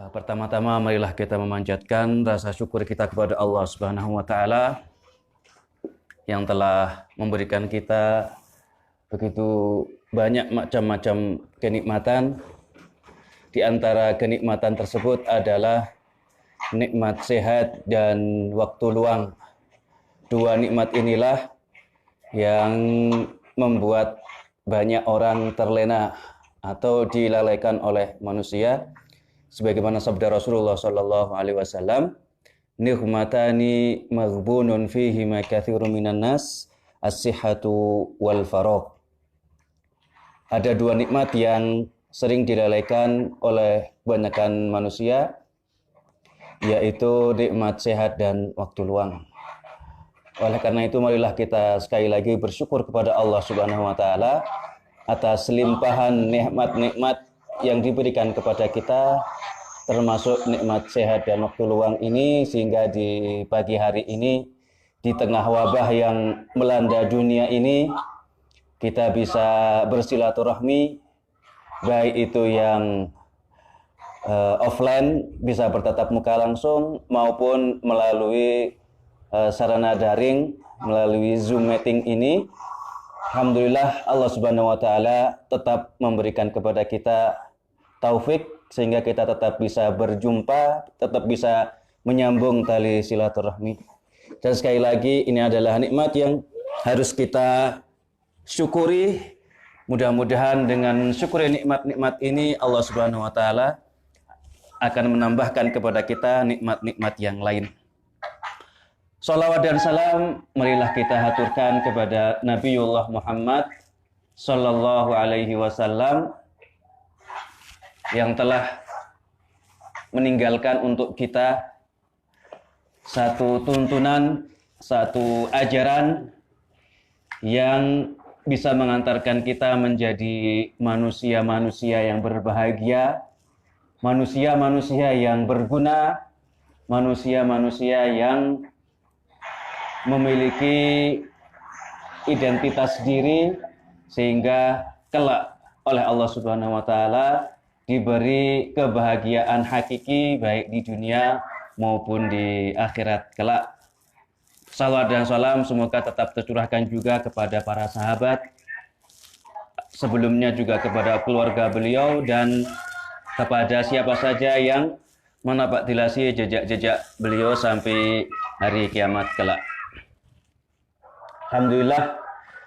Pertama-tama marilah kita memanjatkan rasa syukur kita kepada Allah Subhanahu wa taala yang telah memberikan kita begitu banyak macam-macam kenikmatan. Di antara kenikmatan tersebut adalah nikmat sehat dan waktu luang. Dua nikmat inilah yang membuat banyak orang terlena atau dilalaikan oleh manusia. Sebagaimana sabda Rasulullah sallallahu alaihi wasallam, "Ni'matani maghbunun fihi ma katsirun minan nas, as-sihhatu wal faragh." Ada dua nikmat yang sering dilalaikan oleh kebanyakan manusia, yaitu nikmat sehat dan waktu luang. Oleh karena itu, marilah kita sekali lagi bersyukur kepada Allah Subhanahu wa taala atas limpahan nikmat-nikmat yang diberikan kepada kita, termasuk nikmat sehat dan waktu luang ini, sehingga di pagi hari ini, di tengah wabah yang melanda dunia ini, kita bisa bersilaturahmi, baik itu yang offline, bisa bertatap muka langsung, maupun melalui sarana daring, melalui Zoom meeting ini. Alhamdulillah, Allah Subhanahu wa taala tetap memberikan kepada kita taufik sehingga kita tetap bisa berjumpa, tetap bisa menyambung tali silaturahmi. Dan sekali lagi, ini adalah nikmat yang harus kita syukuri. Mudah-mudahan dengan syukuri nikmat-nikmat ini, Allah Subhanahu wa taala akan menambahkan kepada kita nikmat-nikmat yang lain. Salawat dan salam marilah kita haturkan kepada Nabiullah Muhammad sallallahu alaihi wasallam yang telah meninggalkan untuk kita satu tuntunan, satu ajaran yang bisa mengantarkan kita menjadi manusia-manusia yang berbahagia, manusia-manusia yang berguna, manusia-manusia yang memiliki identitas diri, sehingga kelak oleh Allah Subhanahu wa taala diberi kebahagiaan hakiki baik di dunia maupun di akhirat kelak. Salawat dan salam semoga tetap tercurahkan juga kepada para sahabat, sebelumnya juga kepada keluarga beliau, dan kepada siapa saja yang menapaktilasi jejak-jejak beliau sampai hari kiamat kelak. Alhamdulillah,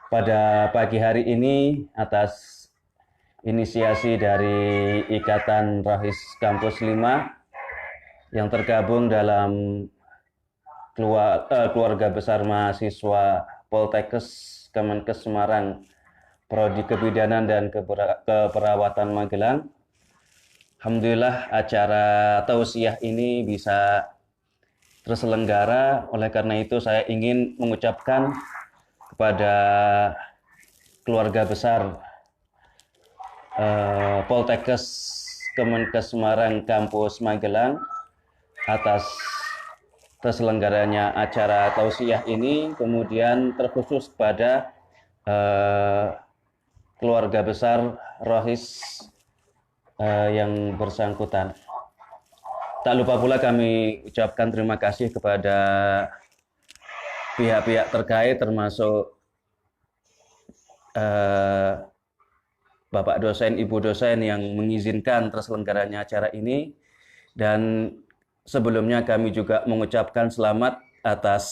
pada pagi hari ini atas inisiasi dari Ikatan Rahis Kampus 5 yang tergabung dalam keluarga besar mahasiswa Poltekkes Kemenkes Semarang, Prodi Kebidanan dan Keperawatan Magelang. Alhamdulillah, acara tausiah ini bisa terselenggara. Oleh karena itu, saya ingin mengucapkan kepada keluarga besar Poltekkes Kemenkes Semarang Kampus Magelang atas terselenggaranya acara tausiah ini, kemudian terkhusus pada keluarga besar Rohis yang bersangkutan. Tak lupa pula kami ucapkan terima kasih kepada pihak-pihak terkait, termasuk Bapak dosen, Ibu dosen yang mengizinkan terselenggaranya acara ini. Dan sebelumnya kami juga mengucapkan selamat atas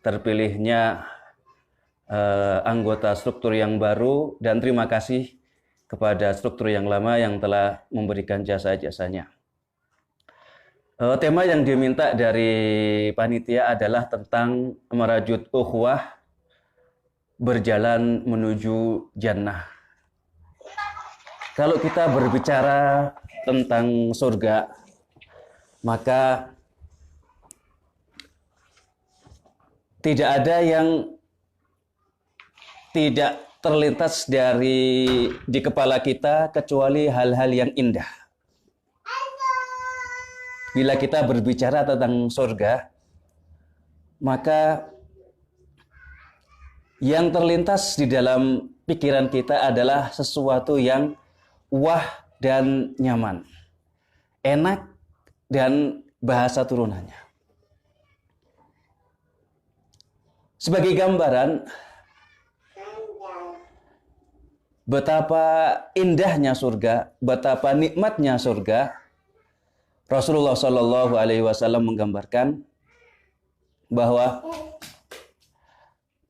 terpilihnya anggota struktur yang baru, dan terima kasih kepada struktur yang lama yang telah memberikan jasa-jasanya. Tema yang diminta dari panitia adalah tentang merajut ukhuwah berjalan menuju jannah. Kalau kita berbicara tentang surga, maka tidak ada yang tidak terlintas di kepala kita kecuali hal-hal yang indah. Bila kita berbicara tentang surga, maka yang terlintas di dalam pikiran kita adalah sesuatu yang wah dan nyaman, enak dan bahasa turunannya. Sebagai gambaran betapa indahnya surga, betapa nikmatnya surga, Rasulullah Shallallahu Alaihi Wasallam menggambarkan bahwa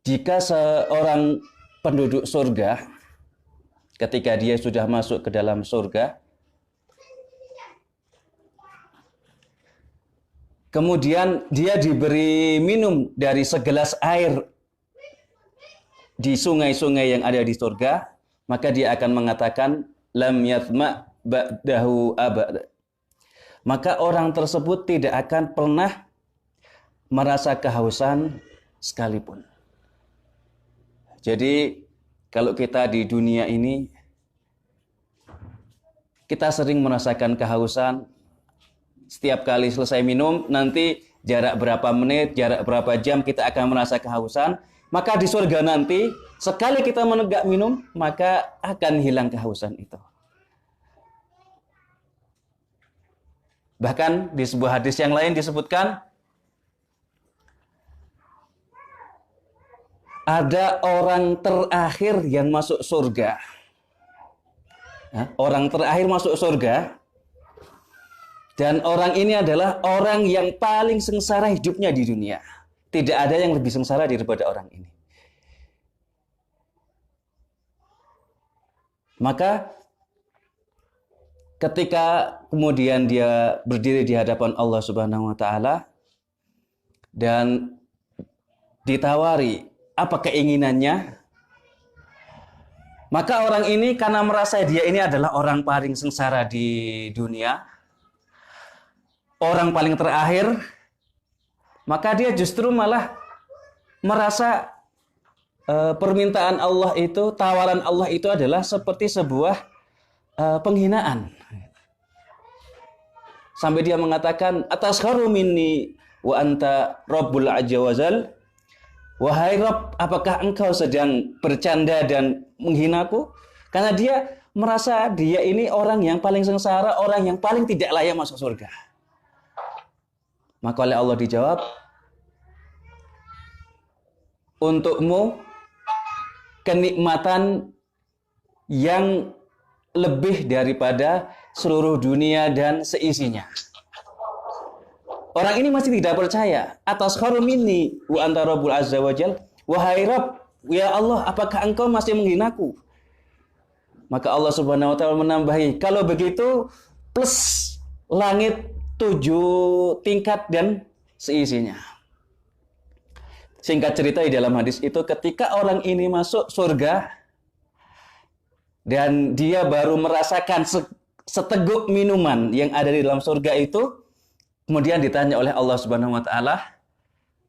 jika seorang penduduk surga, ketika dia sudah masuk ke dalam surga, kemudian dia diberi minum dari segelas air di sungai-sungai yang ada di surga, maka dia akan mengatakan lam yathma ba'dahu abad. Maka orang tersebut tidak akan pernah merasa kehausan sekalipun. Jadi kalau kita di dunia ini, kita sering merasakan kehausan. Setiap kali selesai minum, nanti jarak berapa menit, jarak berapa jam kita akan merasa kehausan. Maka di surga nanti, sekali kita menegak minum, maka akan hilang kehausan itu. Bahkan di sebuah hadis yang lain disebutkan, ada orang terakhir yang masuk surga. Orang terakhir masuk surga. Dan orang ini adalah orang yang paling sengsara hidupnya di dunia. Tidak ada yang lebih sengsara daripada orang ini. Maka ketika kemudian dia berdiri di hadapan Allah Subhanahu wa taala dan ditawari apa keinginannya, maka orang ini karena merasa dia ini adalah orang paling sengsara di dunia, orang paling terakhir, maka dia justru malah merasa permintaan Allah itu, tawaran Allah itu adalah seperti sebuah penghinaan. Sampai dia mengatakan, ataskharu minni wa anta rabbul azza wajal. Wahai Rabb, apakah engkau sedang bercanda dan menghinaku? Karena dia merasa dia ini orang yang paling sengsara, orang yang paling tidak layak masuk surga. Maka oleh Allah dijawab, untukmu kenikmatan yang lebih daripada seluruh dunia dan seisinya. Orang ini masih tidak percaya. Ataskharu minni wa anta rabbul azza wajal. Wahai Rabb, ya Allah, apakah engkau masih menghinaku? Maka Allah Subhanahu wa taala menambahi, kalau begitu plus langit 7 tingkat dan seisinya. Singkat cerita di dalam hadis itu, ketika orang ini masuk surga dan dia baru merasakan seteguk minuman yang ada di dalam surga itu, kemudian ditanya oleh Allah Subhanahu wa taala,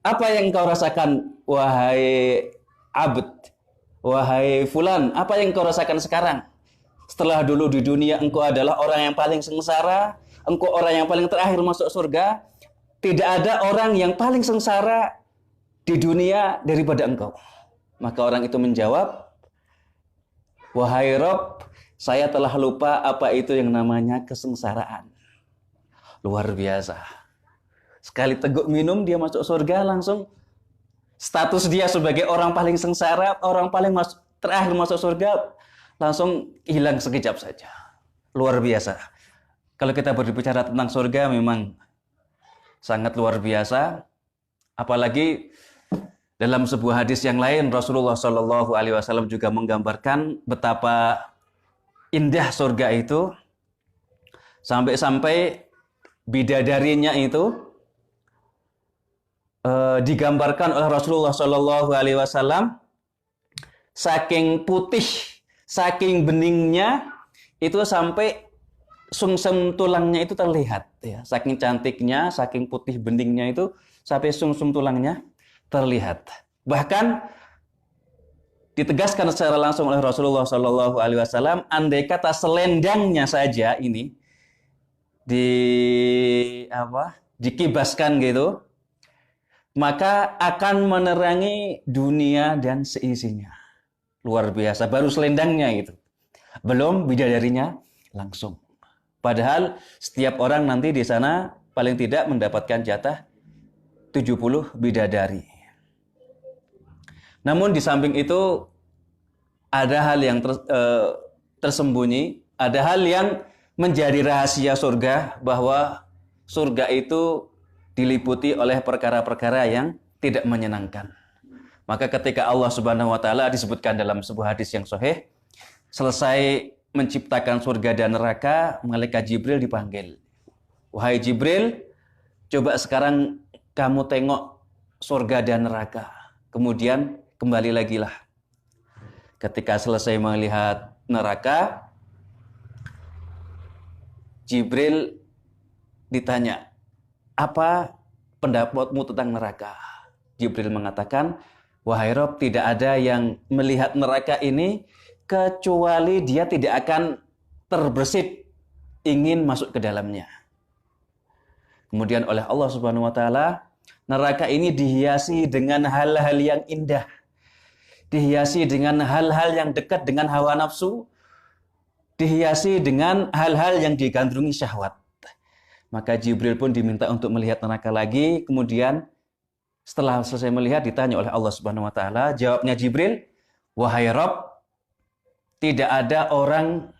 "Apa yang engkau rasakan wahai abd? Wahai fulan, apa yang engkau rasakan sekarang? Setelah dulu di dunia engkau adalah orang yang paling sengsara, engkau orang yang paling terakhir masuk surga, tidak ada orang yang paling sengsara di dunia daripada engkau." Maka orang itu menjawab, "Wahai Rabb, saya telah lupa apa itu yang namanya kesengsaraan." Luar biasa. Sekali teguk minum dia masuk surga, langsung status dia sebagai orang paling sengsara, orang paling terakhir masuk surga, langsung hilang sekejap saja. Luar biasa. Kalau kita berbicara tentang surga memang sangat luar biasa. Apalagi dalam sebuah hadis yang lain, Rasulullah Shallallahu Alaihi Wasallam juga menggambarkan betapa indah surga itu, sampai-sampai bidadarinya itu digambarkan oleh Rasulullah Shallallahu Alaihi Wasallam, saking putih, saking beningnya itu sampai sumsum tulangnya itu terlihat, ya. Saking cantiknya, saking putih beningnya itu sampai sumsum tulangnya terlihat. Bahkan ditegaskan secara langsung oleh Rasulullah Shallallahu Alaihi Wasallam, andai kata selendangnya saja ini dikibaskan gitu, maka akan menerangi dunia dan seisinya. Luar biasa, baru selendangnya itu, belum bidadarinya langsung. Padahal setiap orang nanti di sana paling tidak mendapatkan jatah 70 bidadari. Namun di samping itu ada hal yang tersembunyi, ada hal yang menjadi rahasia surga, bahwa surga itu diliputi oleh perkara-perkara yang tidak menyenangkan. Maka ketika Allah Subhanahu wa taala disebutkan dalam sebuah hadis yang sahih, selesai menciptakan surga dan neraka, malaikat Jibril dipanggil. Wahai Jibril, coba sekarang kamu tengok surga dan neraka. Kemudian kembali lagi lah. Ketika selesai melihat neraka, Jibril ditanya, apa pendapatmu tentang neraka? Jibril mengatakan, wahai Rob, tidak ada yang melihat neraka ini kecuali dia tidak akan terbersit ingin masuk ke dalamnya. Kemudian oleh Allah Subhanahu wa taala, neraka ini dihiasi dengan hal-hal yang indah. Dihiasi dengan hal-hal yang dekat dengan hawa nafsu, dihiasi dengan hal-hal yang digandrungi syahwat. Maka Jibril pun diminta untuk melihat neraka lagi, kemudian setelah selesai melihat ditanya oleh Allah Subhanahu wa taala, jawabnya Jibril, wahai Rabb, tidak ada orang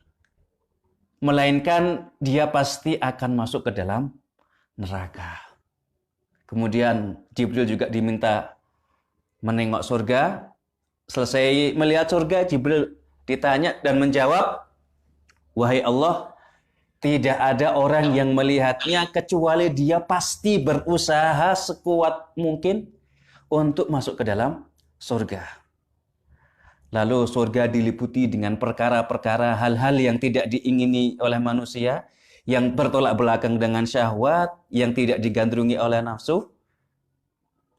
melainkan dia pasti akan masuk ke dalam neraka. Kemudian Jibril juga diminta menengok surga. Selesai melihat surga, Jibril ditanya dan menjawab, wahai Allah, tidak ada orang yang melihatnya kecuali dia pasti berusaha sekuat mungkin untuk masuk ke dalam surga. Lalu surga diliputi dengan perkara-perkara hal-hal yang tidak diingini oleh manusia, yang bertolak belakang dengan syahwat, yang tidak digandrungi oleh nafsu.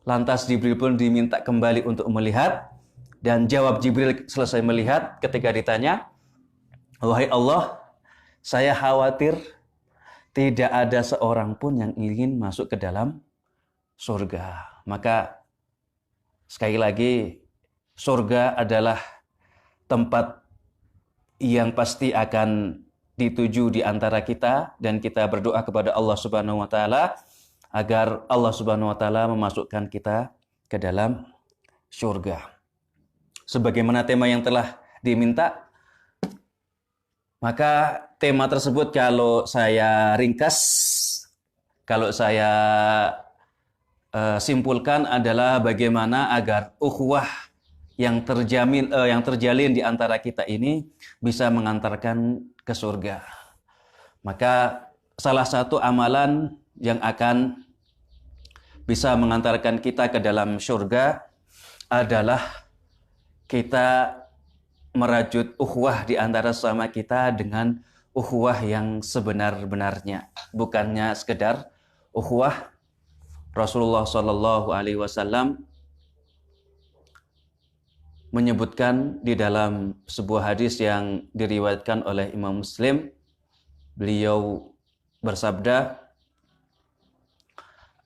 Lantas Jibril pun diminta kembali untuk melihat. Dan jawab Jibril selesai melihat ketika ditanya, wahai Allah, saya khawatir tidak ada seorang pun yang ingin masuk ke dalam surga. Maka sekali lagi, surga adalah tempat yang pasti akan dituju di antara kita, dan kita berdoa kepada Allah Subhanahu wa taala agar Allah Subhanahu wa taala memasukkan kita ke dalam surga. Sebagaimana tema yang telah diminta, maka tema tersebut kalau saya ringkas, kalau saya simpulkan adalah bagaimana agar ukhuwah yang terjalin di antara kita ini bisa mengantarkan ke surga. Maka salah satu amalan yang akan bisa mengantarkan kita ke dalam surga adalah kita merajut ukhuwah di antara sesama kita dengan ukhuwah yang sebenar-benarnya, bukannya sekedar ukhuwah. Rasulullah Shallallahu Alaihi Wasallam menyebutkan di dalam sebuah hadis yang diriwayatkan oleh Imam Muslim, beliau bersabda,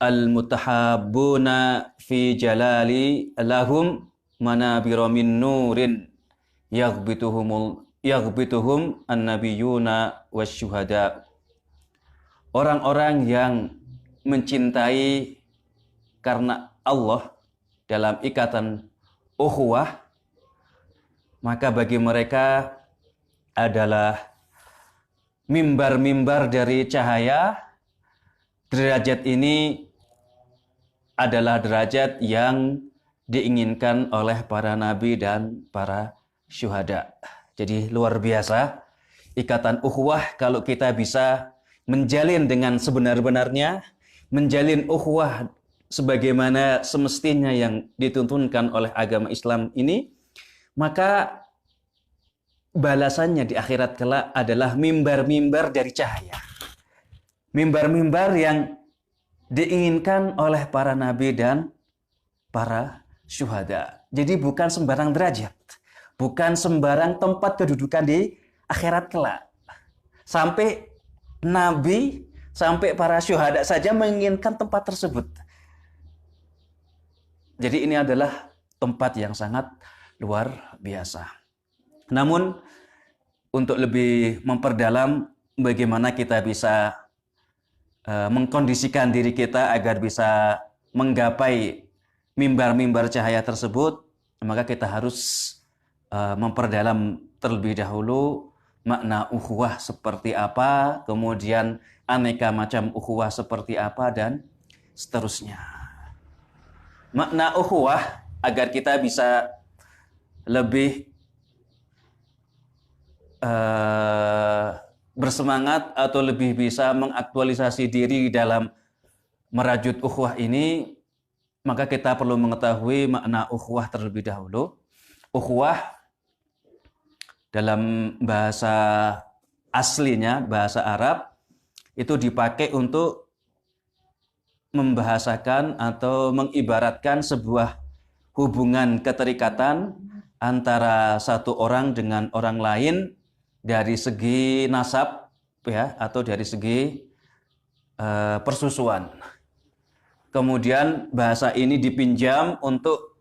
al-mutahabbuna fi jalali lahum manabira min nurin yaghbituhum an-nabiyuna wasyuhada. Orang-orang yang mencintai karena Allah dalam ikatan ukhuwah, maka bagi mereka adalah mimbar-mimbar dari cahaya. Derajat ini adalah derajat yang diinginkan oleh para nabi dan para syuhada. Jadi luar biasa ikatan ukhuwah kalau kita bisa menjalin dengan sebenar-benarnya, menjalin ukhuwah sebagaimana semestinya yang dituntunkan oleh agama Islam ini, maka balasannya di akhirat kelak adalah mimbar-mimbar dari cahaya. Mimbar-mimbar yang diinginkan oleh para nabi dan para syuhada. Jadi bukan sembarang derajat, bukan sembarang tempat kedudukan di akhirat kelak. Sampai nabi, sampai para syuhada saja menginginkan tempat tersebut. Jadi ini adalah tempat yang sangat luar biasa. Namun untuk lebih memperdalam bagaimana kita bisa mengkondisikan diri kita agar bisa menggapai mimbar-mimbar cahaya tersebut, maka kita harus memperdalam terlebih dahulu makna ukhuwah seperti apa, kemudian aneka macam ukhuwah seperti apa, dan seterusnya. Makna ukhuwah agar kita bisa lebih bersemangat atau lebih bisa mengaktualisasi diri dalam merajut ukhuwah ini, maka kita perlu mengetahui makna ukhuwah terlebih dahulu. Ukhuwah dalam bahasa aslinya, bahasa Arab, itu dipakai untuk membahasakan atau mengibaratkan sebuah hubungan keterikatan antara satu orang dengan orang lain dari segi nasab, ya, atau dari segi persusuan. Kemudian bahasa ini dipinjam untuk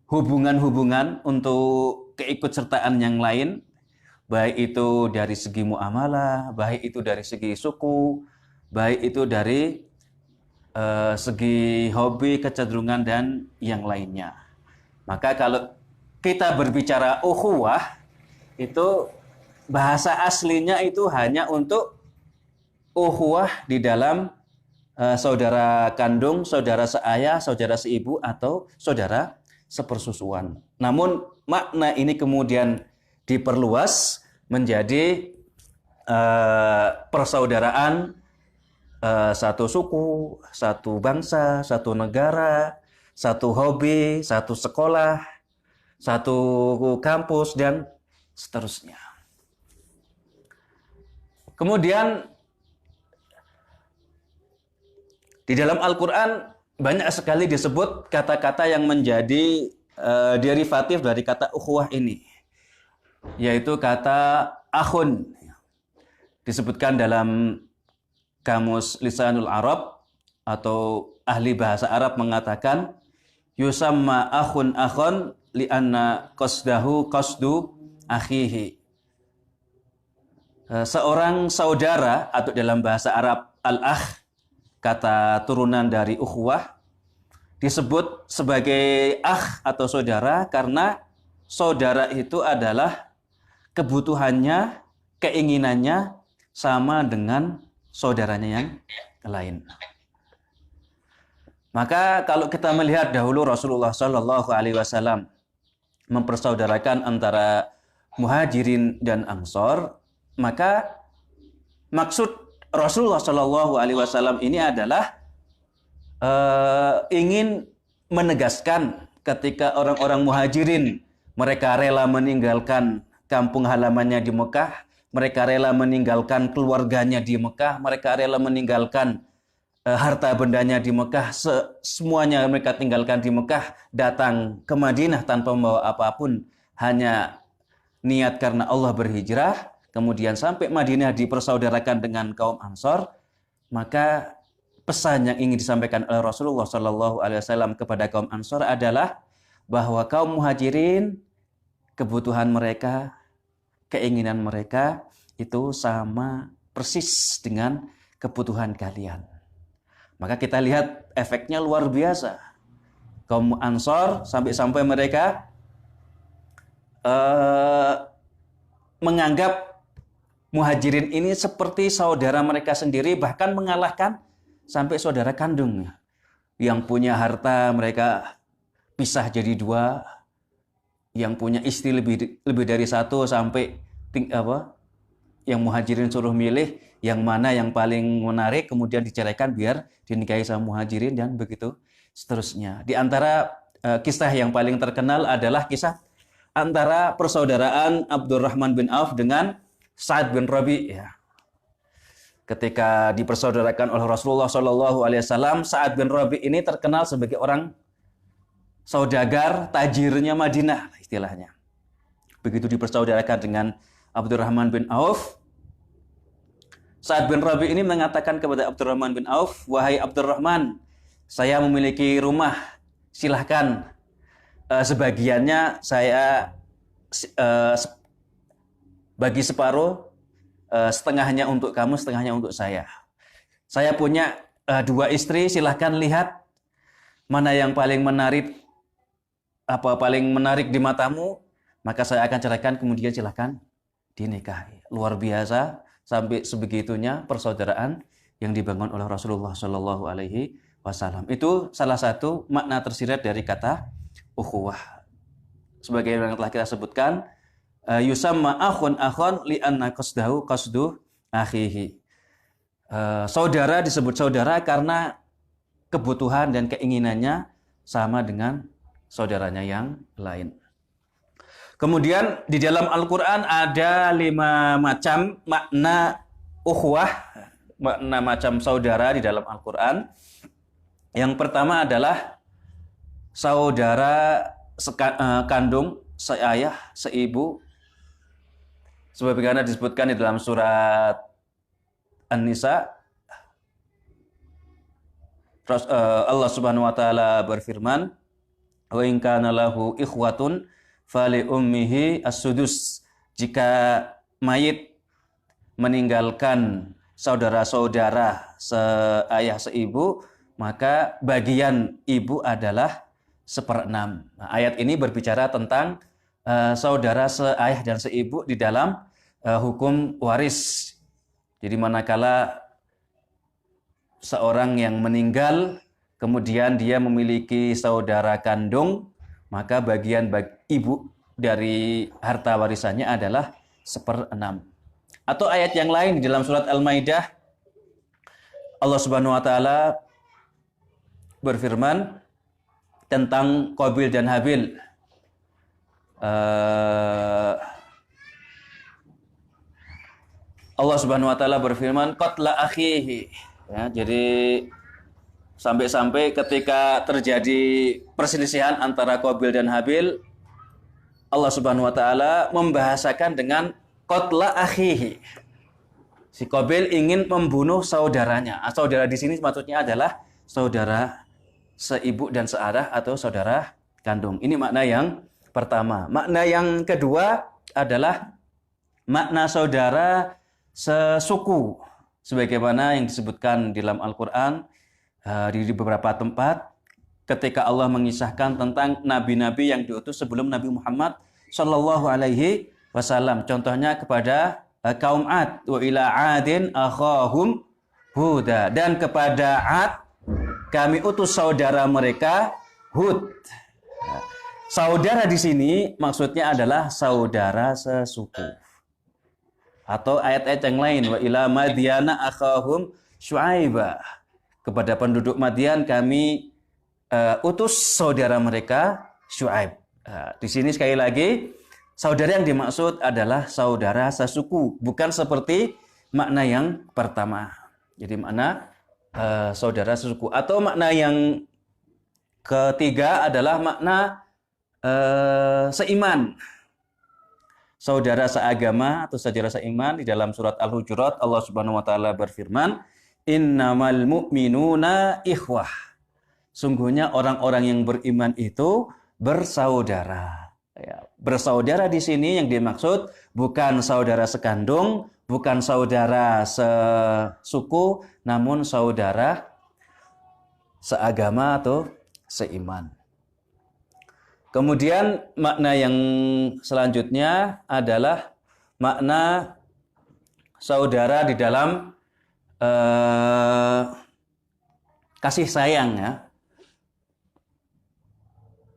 hubungan-hubungan, untuk keikutsertaan yang lain, baik itu dari segi muamalah, baik itu dari segi suku, baik itu dari segi hobi, kecenderungan, dan yang lainnya. Maka kalau kita berbicara ukhuwah, itu bahasa aslinya itu hanya untuk ukhuwah di dalam saudara kandung, saudara seayah, saudara seibu, atau saudara sepersusuan. Namun makna ini kemudian diperluas menjadi persaudaraan satu suku, satu bangsa, satu negara, satu hobi, satu sekolah, satu kampus, dan seterusnya. Kemudian di dalam Al-Quran banyak sekali disebut kata-kata yang menjadi derivatif dari kata ukhuwah ini, yaitu kata akhun. Disebutkan dalam Kamus Lisanul Arab atau ahli bahasa Arab mengatakan yusamma akhun akhon li'anna qasdahu qasdu akhihi. Seorang saudara, atau dalam bahasa Arab al-akh, kata turunan dari ukhuwah, disebut sebagai akh atau saudara karena saudara itu adalah kebutuhannya, keinginannya sama dengan saudaranya yang lain. Maka kalau kita melihat dahulu Rasulullah Shallallahu Alaihi Wasallam mempersaudarakan antara muhajirin dan ansor, maka maksud Rasulullah Shallallahu Alaihi Wasallam ini adalah ingin menegaskan ketika orang-orang muhajirin mereka rela meninggalkan kampung halamannya di Mekah, mereka rela meninggalkan keluarganya di Mekah, mereka rela meninggalkan harta bendanya di Mekah, semuanya mereka tinggalkan di Mekah, datang ke Madinah tanpa membawa apapun, hanya niat karena Allah berhijrah. Kemudian sampai Madinah dipersaudarakan dengan kaum Ansor, maka pesan yang ingin disampaikan oleh Rasulullah Shallallahu Alaihi Wasallam kepada kaum Ansor adalah bahwa kaum Muhajirin, kebutuhan mereka, keinginan mereka itu sama persis dengan kebutuhan kalian. Maka kita lihat efeknya luar biasa. Kaum Ansor sampai-sampai mereka menganggap Muhajirin ini seperti saudara mereka sendiri, bahkan mengalahkan sampai saudara kandungnya. Yang punya harta mereka pisah jadi dua, yang punya istri lebih dari satu, sampai yang Muhajirin suruh milih yang mana yang paling menarik, kemudian diceraikan biar dinikahi sama Muhajirin, dan begitu seterusnya. Di antara kisah yang paling terkenal adalah kisah antara persaudaraan Abdurrahman bin Auf dengan Sa'ad bin Rabi', ya. Ketika dipersaudarakan oleh Rasulullah Shallallahu Alaihi Wasallam, Sa'ad bin Rabi' ini terkenal sebagai orang saudagar, tajirnya Madinah, istilahnya. Begitu dipersaudarakan dengan Abdurrahman bin Auf, Sa'ad bin Rabi' ini mengatakan kepada Abdurrahman bin Auf, wahai Abdurrahman, saya memiliki rumah, silahkan sebagiannya saya bagi separuh, setengahnya untuk kamu, setengahnya untuk saya. Saya punya 2 istri, silahkan lihat mana yang paling menarik di matamu, maka saya akan ceraikan, kemudian silahkan dinikahi. Luar biasa, sampai sebegitunya persaudaraan yang dibangun oleh Rasulullah Shallallahu Alaihi Wasallam. Itu salah satu makna tersirat dari kata ukhuwah. Sebagai yang telah kita sebutkan, yusamma akhun li'anna qasdahu qasdu akhihi. Saudara disebut saudara karena kebutuhan dan keinginannya sama dengan saudaranya yang lain. Kemudian di dalam Al-Quran ada 5 macam makna ukhuwah, makna macam saudara di dalam Al-Quran. Yang pertama adalah saudara kandung, seayah, seibu. Sebagaimana disebutkan di dalam surat An-Nisa, Allah Subhanahu wa taala berfirman, "Wa in kana lahu ikhwatun fali ummihi as-sudus." Jika mayit meninggalkan saudara-saudara seayah seibu, maka bagian ibu adalah 1/6. Nah, ayat ini berbicara tentang saudara seayah dan seibu di dalam hukum waris. Jadi manakala seorang yang meninggal, kemudian dia memiliki saudara kandung, maka bagian ibu dari harta warisannya adalah 1/6. Atau ayat yang lain di dalam surat Al-Maidah, Allah Subhanahu wa taala berfirman tentang Qabil dan Habil. Allah Subhanahu wa taala berfirman qatla akhihi. Ya, jadi sampai-sampai ketika terjadi perselisihan antara Qabil dan Habil, Allah Subhanahu wa taala membahasakan dengan qatla akhihi. Si Qabil ingin membunuh saudaranya. Saudara di sini maksudnya adalah saudara seibu dan searah atau saudara kandung. Ini makna yang pertama. Makna yang kedua adalah makna saudara sesuku. Sebagaimana yang disebutkan di dalam Al-Quran di beberapa tempat ketika Allah mengisahkan tentang nabi-nabi yang diutus sebelum Nabi Muhammad Shallallahu Alaihi Wasallam. Contohnya kepada kaum Ad, wa ila Adin akhahum Huda, dan kepada Ad kami utus saudara mereka Hud. Saudara di sini maksudnya adalah saudara sesuku. Atau ayat-ayat yang lain, wa ila Madyana akhahum Syu'aiba. Kepada penduduk Madian kami utus saudara mereka Syu'aib. Di sini sekali lagi saudara yang dimaksud adalah saudara sesuku, bukan seperti makna yang pertama. Jadi makna saudara sesuku. Atau makna yang ketiga adalah makna seiman. Saudara seagama atau saudara seiman. Di dalam surat Al-Hujurat Allah Subhanahu wa taala berfirman, "Innamal mu'minuna ikhwah." Sungguhnya orang-orang yang beriman itu bersaudara. Ya, bersaudara di sini yang dimaksud bukan saudara sekandung, bukan saudara sesuku, namun saudara seagama atau seiman. Kemudian makna yang selanjutnya adalah makna saudara di dalam kasih sayang, ya.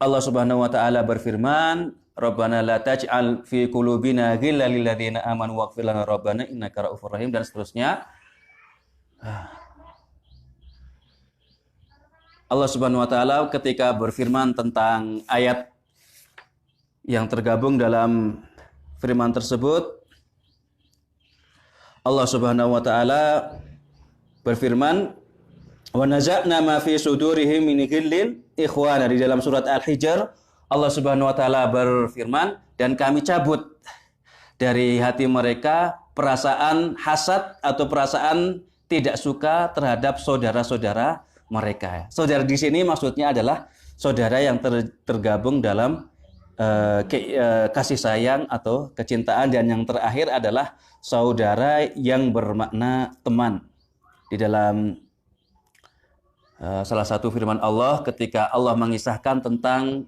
Allah Subhanahu wa taala berfirman, "Rabbana la taj'al fi qulubina ghillan lil ladzina amanu waghfir lana rabbana innaka ra'ufur rahim," dan seterusnya. Allah Subhanahu wa taala ketika berfirman tentang ayat yang tergabung dalam firman tersebut, Allah Subhanahu wa taala berfirman, "Wa naza'na ma fi sudurihim min ghillin ikhwana." Di dalam surat Al-Hijr Allah Subhanahu wa taala berfirman, dan kami cabut dari hati mereka perasaan hasad atau perasaan tidak suka terhadap saudara-saudara mereka. Saudara di sini maksudnya adalah saudara yang tergabung dalam kasih sayang atau kecintaan, dan yang terakhir adalah saudara yang bermakna teman. di dalam salah satu firman Allah ketika Allah mengisahkan tentang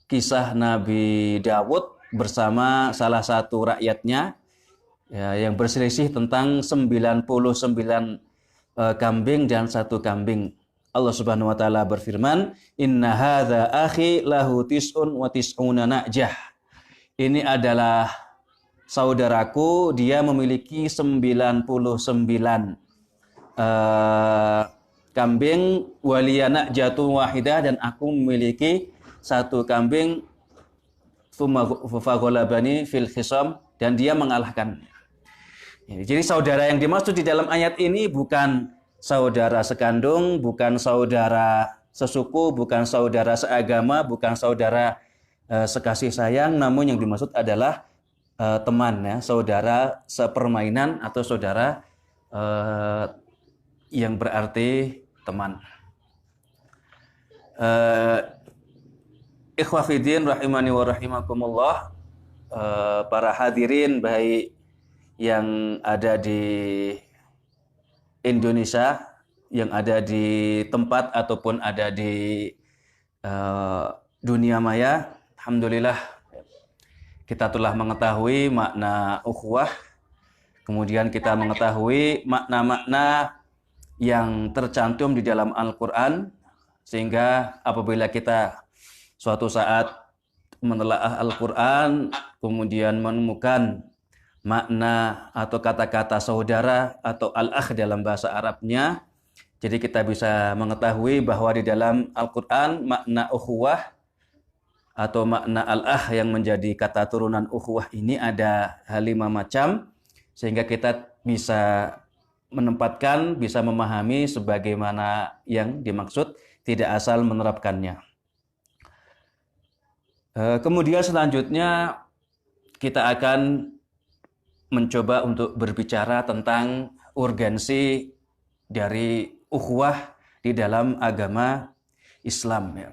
kisah Nabi Dawud bersama salah satu rakyatnya ya, yang berselisih tentang 99 kambing dan satu kambing. Allah Subhanahu wa taala berfirman, "Inna hadza akhi lahu tis'un wa tis'una na'jah." Ini adalah saudaraku, dia memiliki 99 kambing, waliyana jatun wahidah, dan aku memiliki satu kambing, tsumma faghalabani fil khisam, dan dia mengalahkan. Jadi saudara yang dimaksud di dalam ayat ini bukan saudara sekandung, bukan saudara sesuku, bukan saudara seagama, bukan saudara sekasih sayang, namun yang dimaksud adalah teman, ya, saudara sepermainan atau saudara yang berarti teman. Ikhwah fiddin rahimani wa rahimakumullah, para hadirin baik yang ada di Indonesia, yang ada di tempat ataupun ada di dunia maya, alhamdulillah kita telah mengetahui makna ukhuwah, kemudian kita mengetahui makna-makna yang tercantum di dalam Al-Quran, sehingga apabila kita suatu saat menelaah Al-Quran kemudian menemukan makna atau kata-kata saudara atau al-akh dalam bahasa Arabnya, jadi kita bisa mengetahui bahwa di dalam Al-Quran makna ukhuwah atau makna al-akh yang menjadi kata turunan ukhuwah ini ada 5 macam, sehingga kita bisa menempatkan, bisa memahami sebagaimana yang dimaksud, tidak asal menerapkannya. Kemudian selanjutnya kita akan mencoba untuk berbicara tentang urgensi dari ukhuwah di dalam agama Islam. Ya.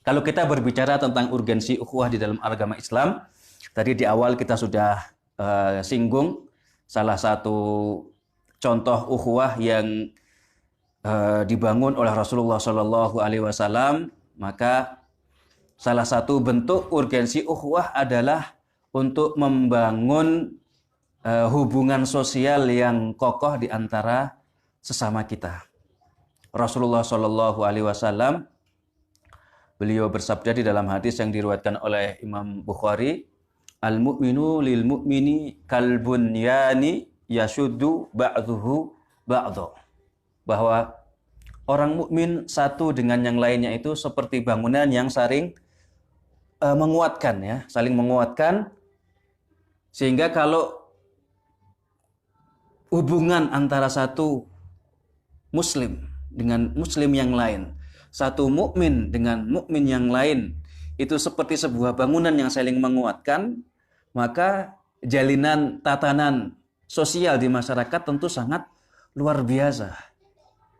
Kalau kita berbicara tentang urgensi ukhuwah di dalam agama Islam, tadi di awal kita sudah singgung salah satu contoh ukhuwah yang dibangun oleh Rasulullah SAW, maka salah satu bentuk urgensi ukhuwah adalah untuk membangun hubungan sosial yang kokoh di antara sesama kita. Rasulullah SAW, beliau bersabda di dalam hadis yang diriwayatkan oleh Imam Bukhari, "Al-mu'minu lil mu'mini kal bunyani yashuddu ba'dhuhu ba'dha." Bahwa orang mukmin satu dengan yang lainnya itu seperti bangunan yang saling menguatkan, ya, saling menguatkan, sehingga kalau hubungan antara satu muslim dengan muslim yang lain, satu mukmin dengan mukmin yang lain, itu seperti sebuah bangunan yang saling menguatkan, maka jalinan tatanan sosial di masyarakat tentu sangat luar biasa.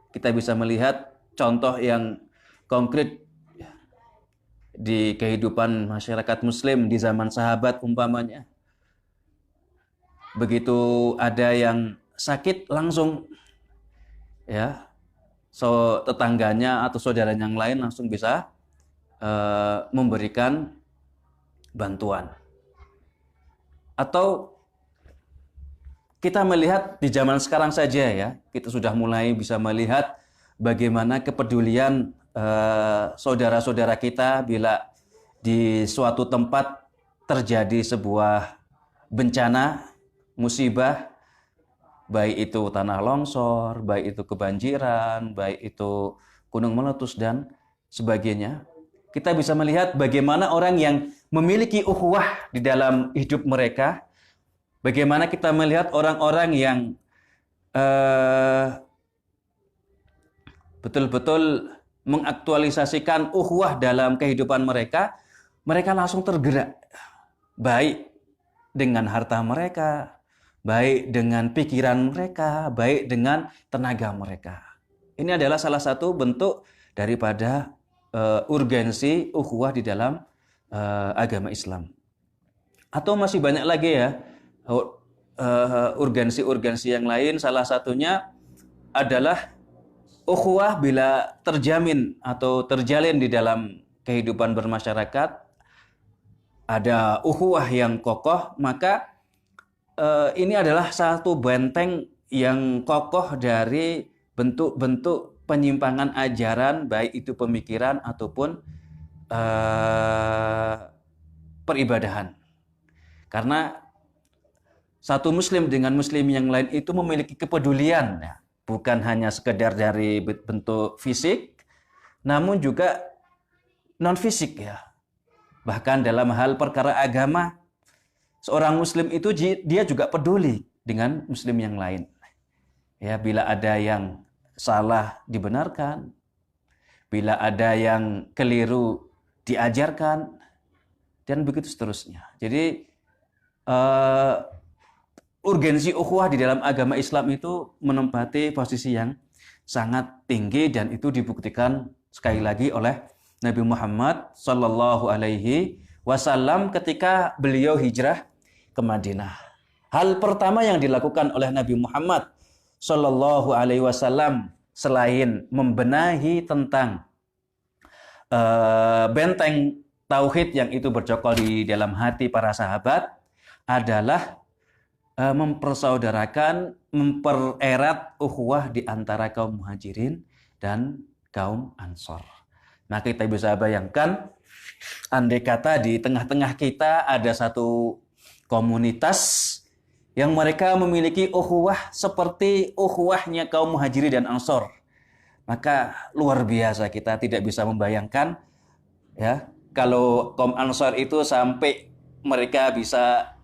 Kita bisa melihat contoh yang konkret di kehidupan masyarakat muslim di zaman sahabat umpamanya. Begitu ada yang sakit, langsung ya tetangganya atau saudara yang lain langsung bisa memberikan bantuan. Atau kita melihat di zaman sekarang saja, ya, kita sudah mulai bisa melihat bagaimana kepedulian saudara-saudara kita bila di suatu tempat terjadi sebuah bencana, musibah, baik itu tanah longsor, baik itu kebanjiran, baik itu gunung meletus dan sebagainya. Kita bisa melihat bagaimana orang yang memiliki ukhuwah di dalam hidup mereka, bagaimana kita melihat orang-orang yang betul-betul mengaktualisasikan ukhuwah dalam kehidupan mereka, mereka langsung tergerak, baik dengan harta mereka, baik dengan pikiran mereka, baik dengan tenaga mereka. Ini adalah salah satu bentuk daripada urgensi ukhuwah di dalam agama Islam. Atau masih banyak lagi, ya, urgensi-urgensi yang lain. Salah satunya adalah ukhuwah bila terjamin atau terjalin di dalam kehidupan bermasyarakat, ada ukhuwah yang kokoh, maka ini adalah satu benteng yang kokoh dari bentuk-bentuk penyimpangan ajaran, baik itu pemikiran ataupun peribadahan. Karena satu muslim dengan muslim yang lain itu memiliki kepedulian, ya. Bukan hanya sekedar dari bentuk fisik, namun juga non fisik, ya. Bahkan dalam hal perkara agama, seorang muslim itu dia juga peduli dengan muslim yang lain. Ya, bila ada yang salah dibenarkan, bila ada yang keliru diajarkan, dan begitu seterusnya. Jadi urgensi ukhuwah di dalam agama Islam itu menempati posisi yang sangat tinggi, dan itu dibuktikan sekali lagi oleh Nabi Muhammad Sallallahu Alaihi Wasallam ketika beliau hijrah ke Madinah. Hal pertama yang dilakukan oleh Nabi Muhammad Sallallahu Alaihi Wasallam selain membenahi tentang benteng tauhid yang itu bercokol di dalam hati para sahabat adalah mempersaudarakan, mempererat ukhuwah di antara kaum muhajirin dan kaum ansor. Nah, kita bisa bayangkan, andai kata di tengah-tengah kita ada satu komunitas yang mereka memiliki ukhuwah seperti ukhuwahnya kaum muhajirin dan ansor, maka luar biasa, kita tidak bisa membayangkan, ya, kalau kaum ansor itu sampai mereka bisa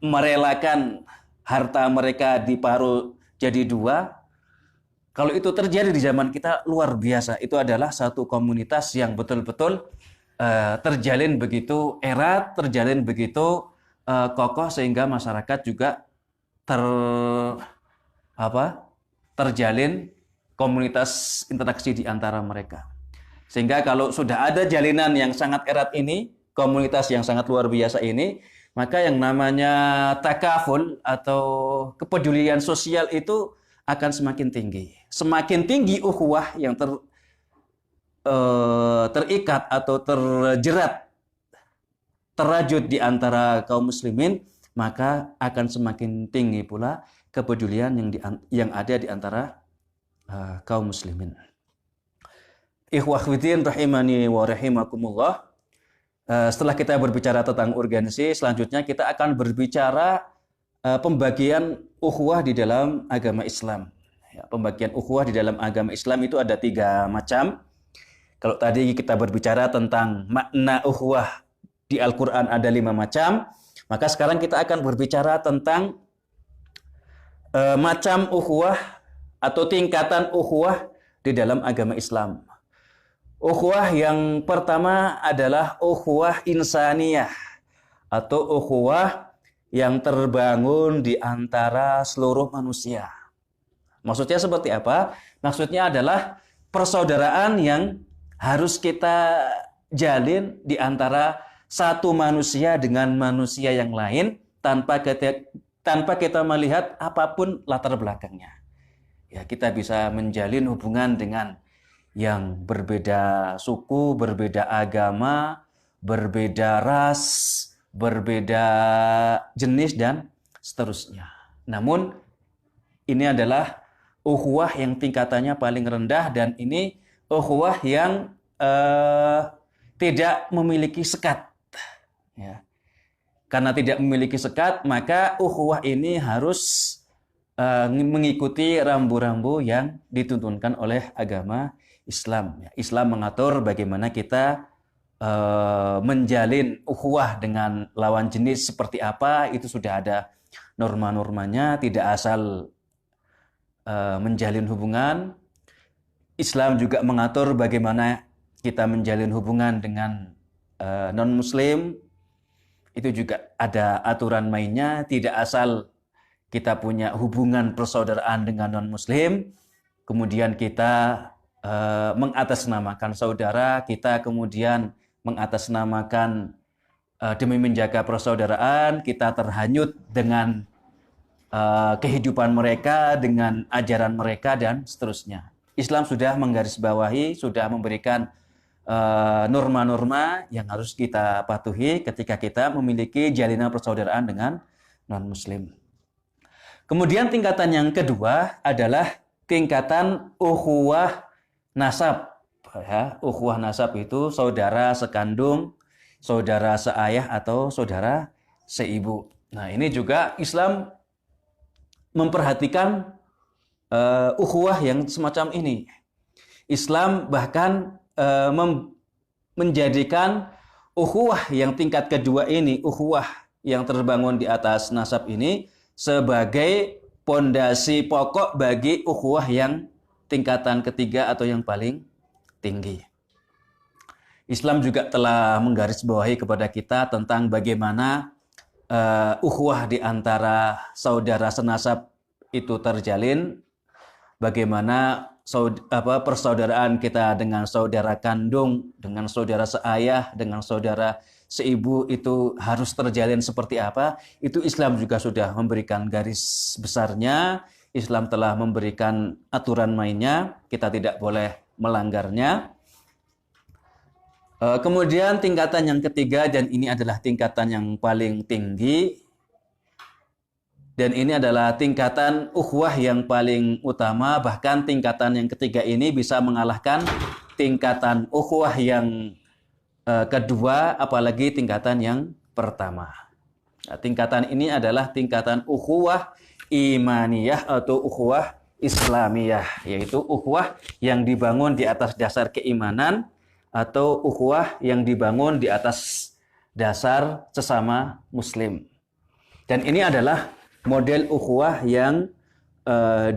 merelakan harta mereka diparuh jadi dua. Kalau itu terjadi di zaman kita, luar biasa. Itu adalah satu komunitas yang betul-betul terjalin begitu erat, terjalin begitu kokoh, sehingga masyarakat juga terjalin komunitas interaksi di antara mereka. Sehingga kalau sudah ada jalinan yang sangat erat ini, komunitas yang sangat luar biasa ini, maka yang namanya takaful atau kepedulian sosial itu akan semakin tinggi. Semakin tinggi ukhuwah yang terikat atau terajut di antara kaum muslimin, maka akan semakin tinggi pula kepedulian yang ada di antara kaum muslimin. Ikhwah fiddin rahimani wa rahimakumullah. Setelah kita berbicara tentang urgensi, selanjutnya kita akan berbicara pembagian ukhuwah di dalam agama Islam. Ya, pembagian ukhuwah di dalam agama Islam itu ada 3 macam. Kalau tadi kita berbicara tentang makna ukhuwah di Al-Quran ada 5 macam, maka sekarang kita akan berbicara tentang macam ukhuwah atau tingkatan ukhuwah di dalam agama Islam. Ukhuwah yang pertama adalah ukhuwah insaniyah atau ukhuwah yang terbangun di antara seluruh manusia. Maksudnya seperti apa? Maksudnya adalah persaudaraan yang harus kita jalin di antara satu manusia dengan manusia yang lain tanpa kita melihat apapun latar belakangnya. Ya, kita bisa menjalin hubungan dengan yang berbeda suku, berbeda agama, berbeda ras, berbeda jenis, dan seterusnya. Namun, ini adalah ukhuwah yang tingkatannya paling rendah, dan ini ukhuwah yang tidak memiliki sekat. Ya. Karena tidak memiliki sekat, maka ukhuwah ini harus mengikuti rambu-rambu yang dituntunkan oleh agama Islam. Islam mengatur bagaimana kita menjalin ukhuwah dengan lawan jenis seperti apa, itu sudah ada norma-normanya, tidak asal menjalin hubungan. Islam juga mengatur bagaimana kita menjalin hubungan dengan non-muslim, itu juga ada aturan mainnya, tidak asal kita punya hubungan persaudaraan dengan non-muslim, kemudian kita mengatasnamakan saudara, kita kemudian mengatasnamakan demi menjaga persaudaraan, kita terhanyut dengan kehidupan mereka, dengan ajaran mereka, dan seterusnya. Islam sudah menggarisbawahi, sudah memberikan norma-norma yang harus kita patuhi ketika kita memiliki jalinan persaudaraan dengan non-muslim. Kemudian tingkatan yang kedua adalah tingkatan ukhuwah nasab. Ya, ukhuwah nasab itu saudara sekandung, saudara seayah atau saudara seibu. Nah, ini juga Islam memperhatikan ukhuwah yang semacam ini. Islam bahkan menjadikan ukhuwah yang tingkat kedua ini, ukhuwah yang terbangun di atas nasab ini, sebagai pondasi pokok bagi ukhuwah yang tingkatan ketiga atau yang paling tinggi. Islam juga telah menggarisbawahi kepada kita tentang bagaimana ukhuwah di antara saudara senasab itu terjalin, bagaimana persaudaraan kita dengan saudara kandung, dengan saudara seayah, dengan saudara seibu itu harus terjalin seperti apa. Itu Islam juga sudah memberikan garis besarnya. Islam telah memberikan aturan mainnya, kita tidak boleh melanggarnya. Kemudian tingkatan yang ketiga, dan ini adalah tingkatan yang paling tinggi, dan ini adalah tingkatan ukhuwah yang paling utama. Bahkan tingkatan yang ketiga ini bisa mengalahkan tingkatan ukhuwah yang kedua, apalagi tingkatan yang pertama. Nah, tingkatan ini adalah tingkatan ukhuwah imaniyah atau ukhuwah islamiyah, yaitu ukhuwah yang dibangun di atas dasar keimanan atau ukhuwah yang dibangun di atas dasar sesama muslim. Dan ini adalah model ukhuwah yang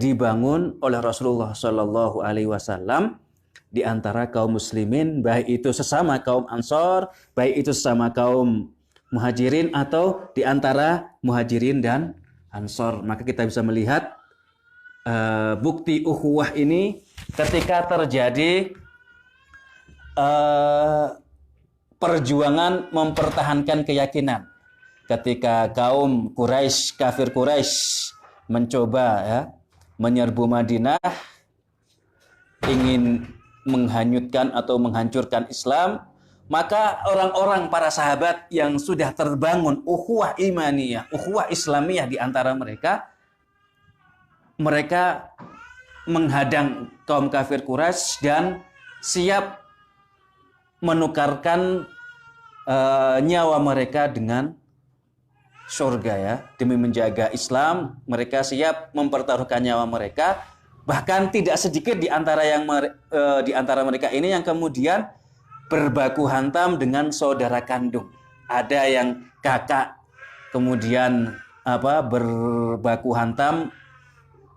dibangun oleh Rasulullah Shallallahu Alaihi Wasallam di antara kaum muslimin, baik itu sesama kaum Ansor, baik itu sesama kaum Muhajirin, atau di antara Muhajirin dan Ansor. Maka kita bisa melihat bukti ukhuwah ini ketika terjadi perjuangan mempertahankan keyakinan. Ketika kaum Quraisy, kafir Quraisy mencoba menyerbu Madinah, ingin menghanyutkan atau menghancurkan Islam, maka orang-orang para sahabat yang sudah terbangun ukhuwah imaniyah, ukhuwah islamiyah di antara mereka, mereka menghadang kaum kafir Quraisy dan siap menukarkan nyawa mereka dengan surga, ya. Demi menjaga Islam, mereka siap mempertaruhkan nyawa mereka. Bahkan tidak sedikit di antara mereka ini yang kemudian berbaku hantam dengan saudara kandung. Ada yang kakak kemudian berbaku hantam,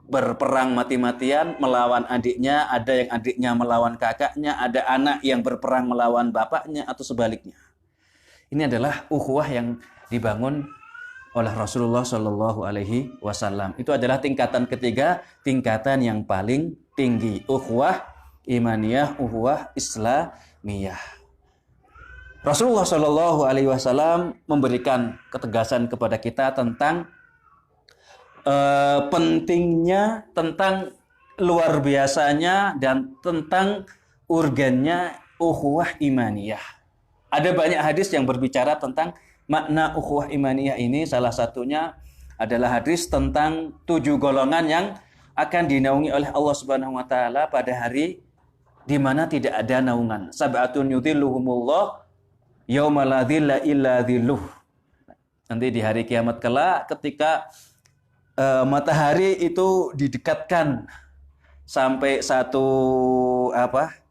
berperang mati-matian melawan adiknya, ada yang adiknya melawan kakaknya, ada anak yang berperang melawan bapaknya, atau sebaliknya. Ini adalah ukhuwah yang dibangun oleh Rasulullah Shallallahu Alaihi Wasallam. Itu adalah tingkatan ketiga, tingkatan yang paling tinggi, ukhuwah imaniyah, ukhuwah islamiyah. Rasulullah Shallallahu Alaihi Wasallam memberikan ketegasan kepada kita tentang pentingnya, tentang luar biasanya, dan tentang urgennya ukhuwah imaniyah. Ada banyak hadis yang berbicara tentang makna ukhuwah imaniyah ini. Salah satunya adalah hadis tentang 7 golongan yang akan dinaungi oleh Allah Subhanahu wa taala pada hari di mana tidak ada naungan. Sab'atun yudhilluhumullah yauma la dhilla illa dhilluh. Nanti di hari kiamat kelak ketika matahari itu didekatkan sampai satu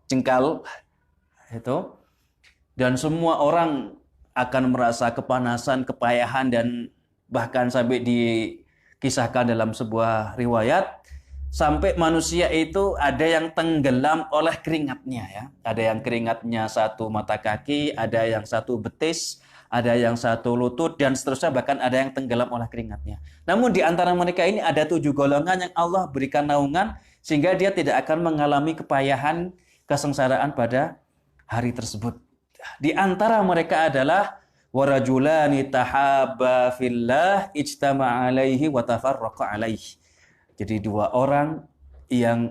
jengkal itu, dan semua orang akan merasa kepanasan, kepayahan, dan bahkan sampai dikisahkan dalam sebuah riwayat sampai manusia itu ada yang tenggelam oleh keringatnya, ya. Ada yang keringatnya satu mata kaki, ada yang satu betis, ada yang satu lutut, dan seterusnya, bahkan ada yang tenggelam oleh keringatnya. Namun di antara mereka ini ada 7 golongan yang Allah berikan naungan sehingga dia tidak akan mengalami kepayahan, kesengsaraan pada hari tersebut. Di antara mereka adalah wa rajulani tahabba fillah ijtama'a alaihi wa tafarraqa alaihi. Jadi dua orang yang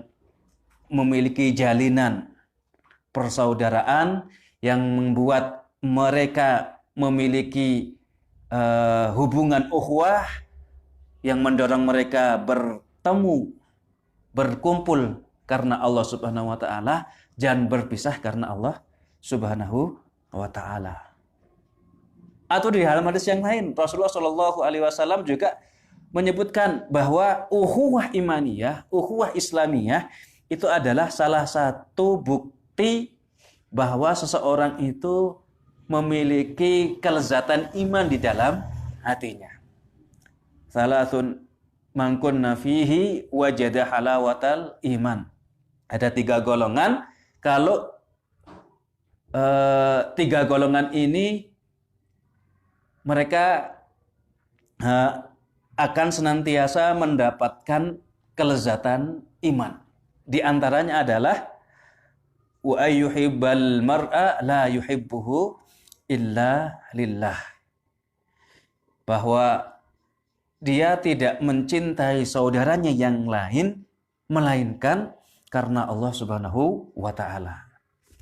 memiliki jalinan persaudaraan yang membuat mereka memiliki hubungan ukhuwah yang mendorong mereka bertemu, berkumpul karena Allah Subhanahu wa taala dan berpisah karena Allah Subhanahu wa taala. Atau di dalam hadis yang lain Rasulullah Shallallahu alaihi wasallam juga menyebutkan bahwa ukhuwah imaniyah, ukhuwah islamiyah itu adalah salah satu bukti bahwa seseorang itu memiliki kelezatan iman di dalam hatinya. Salatsun man kunna fihi wajada halawatal iman. Ada 3 golongan. Kalau 3 golongan ini mereka akan senantiasa mendapatkan kelezatan iman. Di antaranya adalah wa ayyuhibbal mar'a la yuhibbuhu illa lillah. Bahwa dia tidak mencintai saudaranya yang lain melainkan karena Allah Subhanahu wa taala.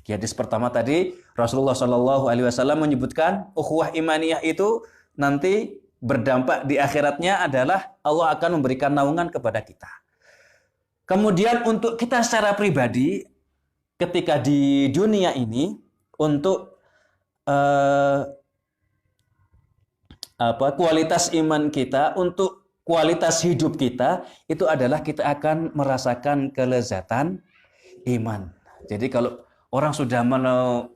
Di hadis pertama tadi Rasulullah Shallallahu alaihi wasallam menyebutkan ukhuwah imaniyah itu nanti berdampak di akhiratnya adalah Allah akan memberikan naungan kepada kita. Kemudian untuk kita secara pribadi ketika di dunia ini untuk kualitas iman kita, untuk kualitas hidup kita itu adalah kita akan merasakan kelezatan iman. Jadi kalau orang sudah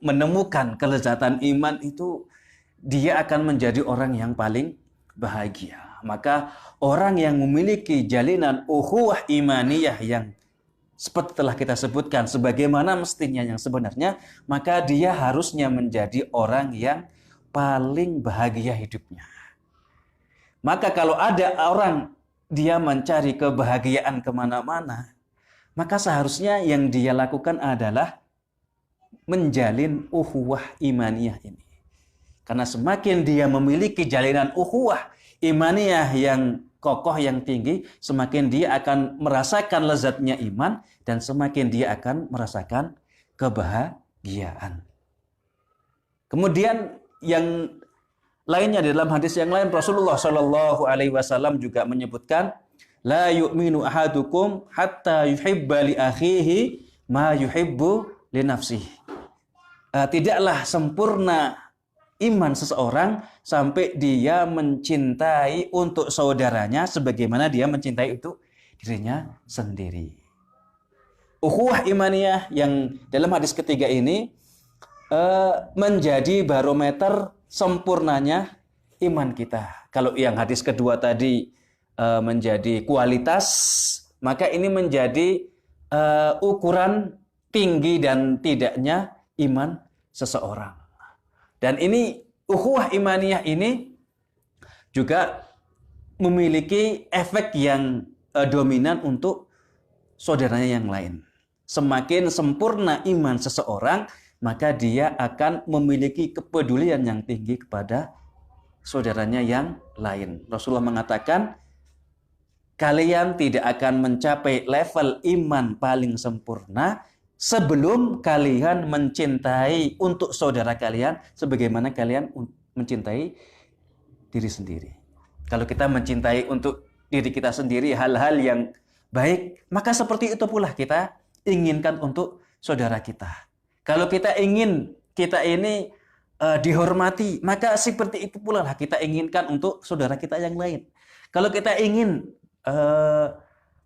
menemukan kelezatan iman itu dia akan menjadi orang yang paling bahagia. Maka orang yang memiliki jalinan ukhuwah imaniyah yang seperti telah kita sebutkan sebagaimana mestinya yang sebenarnya, maka dia harusnya menjadi orang yang paling bahagia hidupnya. Maka kalau ada orang dia mencari kebahagiaan kemana-mana, maka seharusnya yang dia lakukan adalah menjalin ukhuwah imaniyah ini. Karena semakin dia memiliki jalinan ukhuwah imaniyah yang kokoh, yang tinggi, semakin dia akan merasakan lezatnya iman dan semakin dia akan merasakan kebahagiaan. Kemudian yang lainnya dalam hadis yang lain Rasulullah Shallallahu alaihi wasallam juga menyebutkan la yu'minu ahadukum hatta yuhibba li akhihi ma yuhibbu li nafsihi. Tidaklah sempurna iman seseorang sampai dia mencintai untuk saudaranya sebagaimana dia mencintai untuk dirinya sendiri. Ukhuwah imaniyah yang dalam hadis ketiga ini menjadi barometer sempurnanya iman kita. Kalau yang hadis kedua tadi menjadi kualitas, maka ini menjadi ukuran tinggi dan tidaknya iman seseorang. Dan ini ukhuwah imaniyah ini juga memiliki efek yang dominan untuk saudaranya yang lain. Semakin sempurna iman seseorang, maka dia akan memiliki kepedulian yang tinggi kepada saudaranya yang lain. Rasulullah mengatakan, kalian tidak akan mencapai level iman paling sempurna sebelum kalian mencintai untuk saudara kalian sebagaimana kalian mencintai diri sendiri. Kalau kita mencintai untuk diri kita sendiri hal-hal yang baik, maka seperti itu pula kita inginkan untuk saudara kita. Kalau kita ingin kita ini dihormati, maka seperti itu pula lah kita inginkan untuk saudara kita yang lain. Kalau kita ingin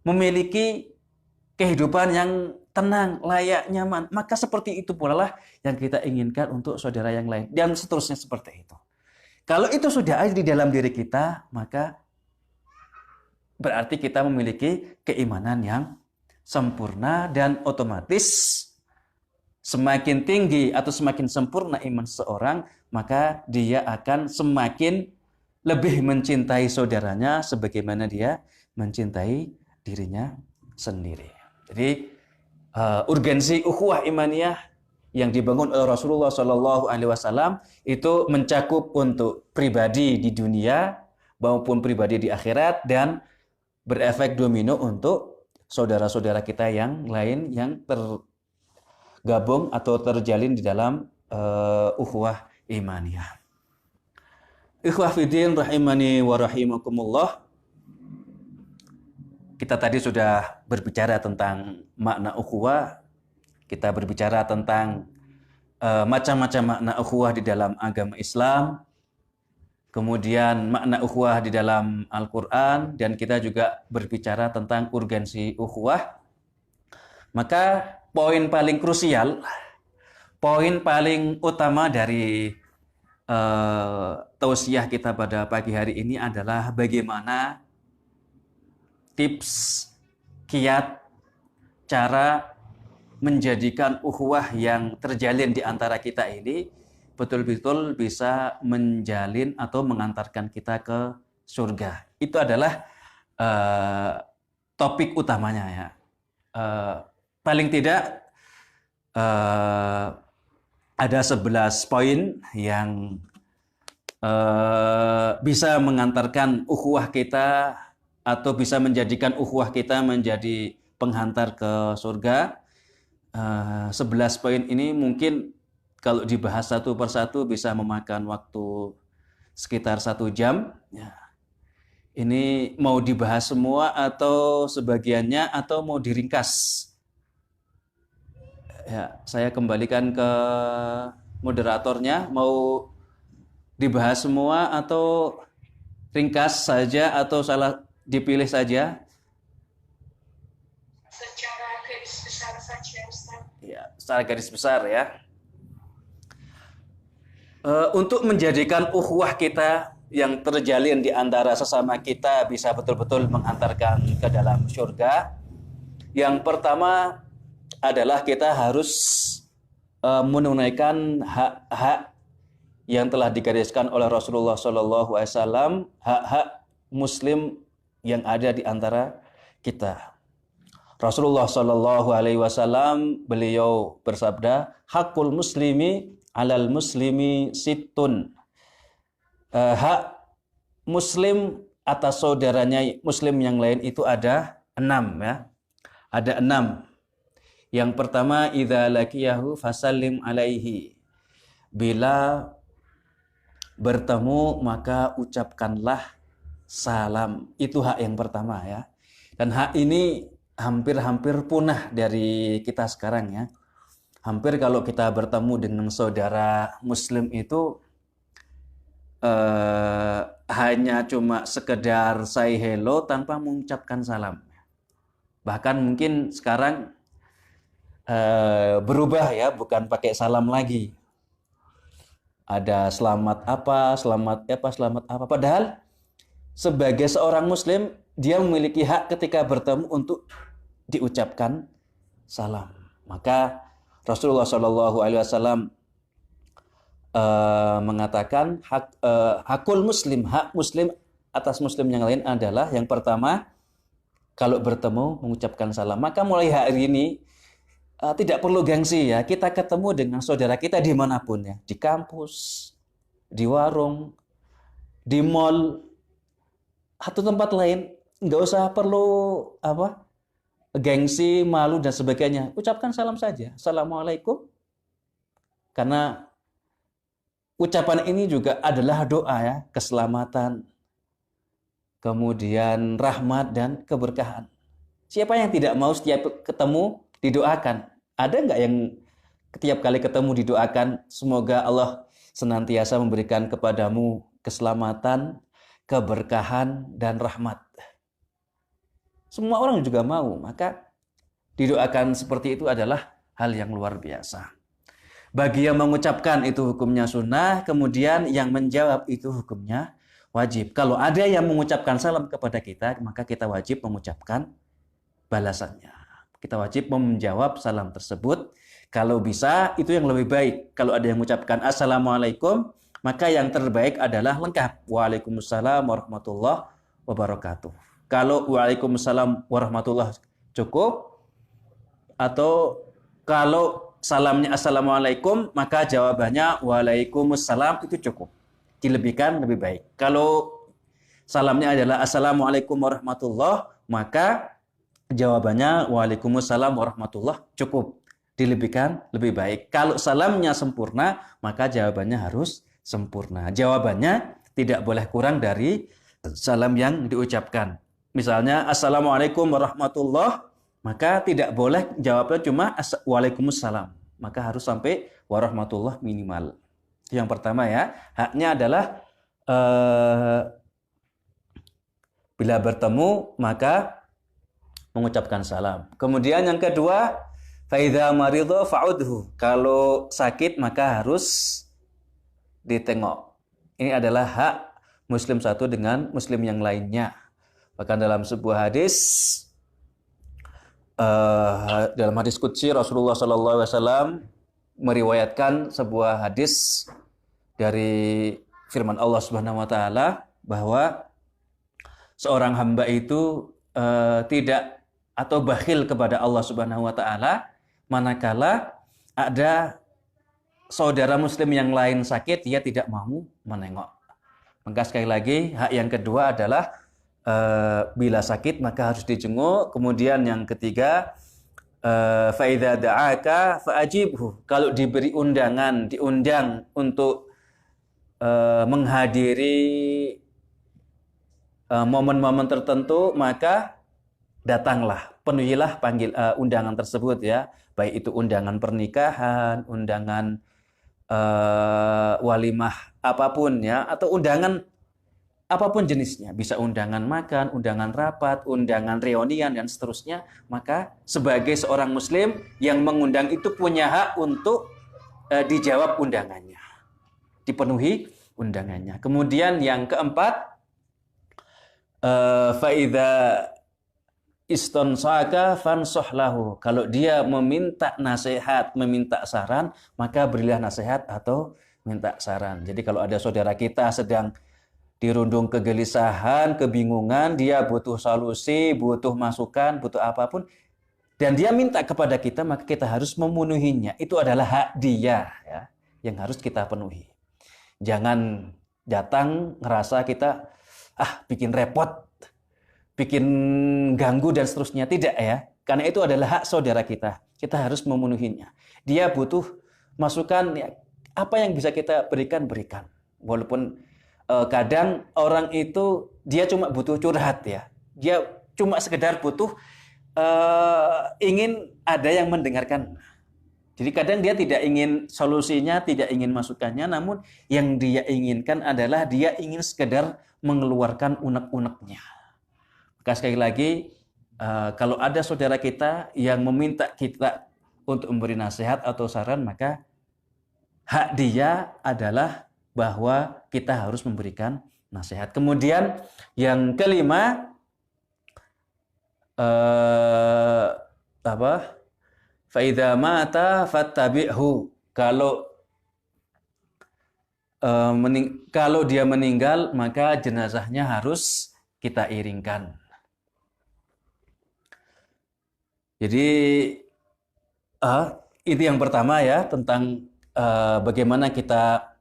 memiliki kehidupan yang tenang, layak, nyaman, maka seperti itu pula lah yang kita inginkan untuk saudara yang lain. Dan seterusnya seperti itu. Kalau itu sudah ada di dalam diri kita, maka berarti kita memiliki keimanan yang sempurna dan otomatis semakin tinggi atau semakin sempurna iman seseorang, maka dia akan semakin lebih mencintai saudaranya sebagaimana dia mencintai dirinya sendiri. Jadi urgensi ukhuwah imaniyah yang dibangun oleh Rasulullah Shallallahu Alaihi Wasallam itu mencakup untuk pribadi di dunia maupun pribadi di akhirat dan berefek domino untuk saudara-saudara kita yang lain yang tergabung atau terjalin di dalam ukhuwah imaniyah. Ikhwah fiddin rahimani wa rahimakumullah. Kita tadi sudah berbicara tentang makna ukhuwah. Kita berbicara tentang macam-macam makna ukhuwah di dalam agama Islam. Kemudian makna ukhuwah di dalam Al-Quran. Dan kita juga berbicara tentang urgensi ukhuwah. Maka poin paling krusial, poin paling utama dari tausiah kita pada pagi hari ini adalah bagaimana tips, kiat, cara menjadikan ukhuwah yang terjalin di antara kita ini betul-betul bisa menjalin atau mengantarkan kita ke surga. Itu adalah topik utamanya ya. Paling tidak ada 11 poin yang bisa mengantarkan ukhuwah kita atau bisa menjadikan ukhuwah kita menjadi penghantar ke surga. 11 poin ini mungkin kalau dibahas satu persatu bisa memakan waktu sekitar 1 jam. Ya. Ini mau dibahas semua atau sebagiannya atau mau diringkas? Ya, saya kembalikan ke moderatornya. Mau dibahas semua atau ringkas saja atau salah dipilih saja? Secara garis besar saja, Ustaz. Ya, secara garis besar ya. Untuk menjadikan ukhuwah kita yang terjalin di antara sesama kita bisa betul-betul menghantarkan ke dalam surga. Yang pertama adalah kita harus menunaikan hak-hak yang telah digariskan oleh Rasulullah Shallallahu Alaihi Wasallam, hak-hak Muslim yang ada di antara kita. Rasulullah Shallallahu Alaihi Wasallam beliau bersabda, hakul muslimi alal muslimi situn. Hak Muslim atas saudaranya Muslim yang lain itu ada 6 ya. Ada 6. Yang pertama, idza laqiyahu fasallim alaihi. Bila bertemu maka ucapkanlah salam. Itu hak yang pertama ya. Dan hak ini hampir-hampir punah dari kita sekarang ya. Hampir kalau kita bertemu dengan saudara Muslim itu hanya cuma sekedar say hello tanpa mengucapkan salam. Bahkan mungkin sekarang berubah ya, bukan pakai salam lagi. Ada selamat apa, selamat apa, selamat apa. Padahal sebagai seorang Muslim dia memiliki hak ketika bertemu untuk diucapkan salam. Maka Rasulullah Shallallahu Alaihi Wasallam mengatakan hakul muslim, hak muslim atas muslim yang lain adalah yang pertama, kalau bertemu mengucapkan salam. Maka mulai hari ini tidak perlu gengsi ya, kita ketemu dengan saudara kita dimanapun ya, di kampus, di warung, di mall, atau tempat lain, nggak usah perlu gengsi, malu dan sebagainya. Ucapkan salam saja, assalamualaikum. Karena ucapan ini juga adalah doa ya, keselamatan, kemudian rahmat dan keberkahan. Siapa yang tidak mau setiap ketemu didoakan? Ada nggak yang setiap kali ketemu didoakan, semoga Allah senantiasa memberikan kepadamu keselamatan, keberkahan, dan rahmat? Semua orang juga mau, maka didoakan seperti itu adalah hal yang luar biasa. Bagi yang mengucapkan itu hukumnya sunnah, kemudian yang menjawab itu hukumnya wajib. Kalau ada yang mengucapkan salam kepada kita, maka kita wajib mengucapkan balasannya. Kita wajib menjawab salam tersebut. Kalau bisa, itu yang lebih baik. Kalau ada yang mengucapkan assalamualaikum, maka yang terbaik adalah lengkap. Waalaikumsalam warahmatullahi wabarakatuh. Kalau waalaikumsalam warahmatullahi cukup, atau kalau salamnya assalamualaikum, maka jawabannya waalaikumsalam, itu cukup. Dilebihkan lebih baik. Kalau salamnya adalah assalamualaikum warahmatullah, maka jawabannya waalaikumsalam warahmatullah, cukup. Dilebihkan lebih baik. Kalau salamnya sempurna, maka jawabannya harus sempurna. Jawabannya tidak boleh kurang dari salam yang diucapkan. Misalnya assalamualaikum warahmatullah, maka tidak boleh jawabnya cuma waalaikumsalam. Maka harus sampai warahmatullah minimal. Yang pertama ya, haknya adalah bila bertemu maka mengucapkan salam. Kemudian yang kedua, faidza maridha fa'udhu. Kalau sakit maka harus ditengok. Ini adalah hak muslim satu dengan muslim yang lainnya. Bahkan dalam sebuah hadis, dalam hadis qudsi Rasulullah SAW meriwayatkan sebuah hadis dari firman Allah Subhanahu wa taala bahwa seorang hamba itu tidak atau bakhil kepada Allah Subhanahu wa taala manakala ada saudara muslim yang lain sakit, dia tidak mau menengok. Maka sekali lagi, hak yang kedua adalah bila sakit maka harus dijenguk. Kemudian yang ketiga, fa idza da'aka fa'ajibhu. Kalau diberi undangan, diundang untuk menghadiri momen-momen tertentu, maka datanglah, penuhilah undangan tersebut ya. Baik itu undangan pernikahan, undangan walimah apapun ya, atau undangan apapun jenisnya, bisa undangan makan, undangan rapat, undangan reunian dan seterusnya. Maka sebagai seorang muslim yang mengundang itu punya hak untuk dijawab undangannya, dipenuhi undangannya. Kemudian yang keempat, faidza istonsaka fansoh lahu. Kalau dia meminta nasihat, meminta saran, maka berilah nasihat atau minta saran. Jadi kalau ada saudara kita sedang dirundung kegelisahan, kebingungan, dia butuh solusi, butuh masukan, butuh apapun, dan dia minta kepada kita, maka kita harus memenuhinya. Itu adalah hak dia ya, yang harus kita penuhi. Jangan datang ngerasa kita bikin repot, bikin ganggu dan seterusnya. Tidak ya, karena itu adalah hak saudara kita. Kita harus memenuhinya. Dia butuh masukan, ya, apa yang bisa kita berikan, berikan. Walaupun kadang orang itu dia cuma butuh curhat ya, dia cuma sekedar butuh ingin ada yang mendengarkan. Jadi kadang dia tidak ingin solusinya, tidak ingin masukannya, namun yang dia inginkan adalah dia ingin sekedar mengeluarkan unek-uneknya. Maka sekali lagi, kalau ada saudara kita yang meminta kita untuk memberi nasihat atau saran, maka hak dia adalah bahwa kita harus memberikan nasihat. Kemudian yang kelima, faidza mata fattabi'hu. Kalau dia meninggal, maka jenazahnya harus kita iringkan. Jadi itu yang pertama ya, tentang bagaimana kita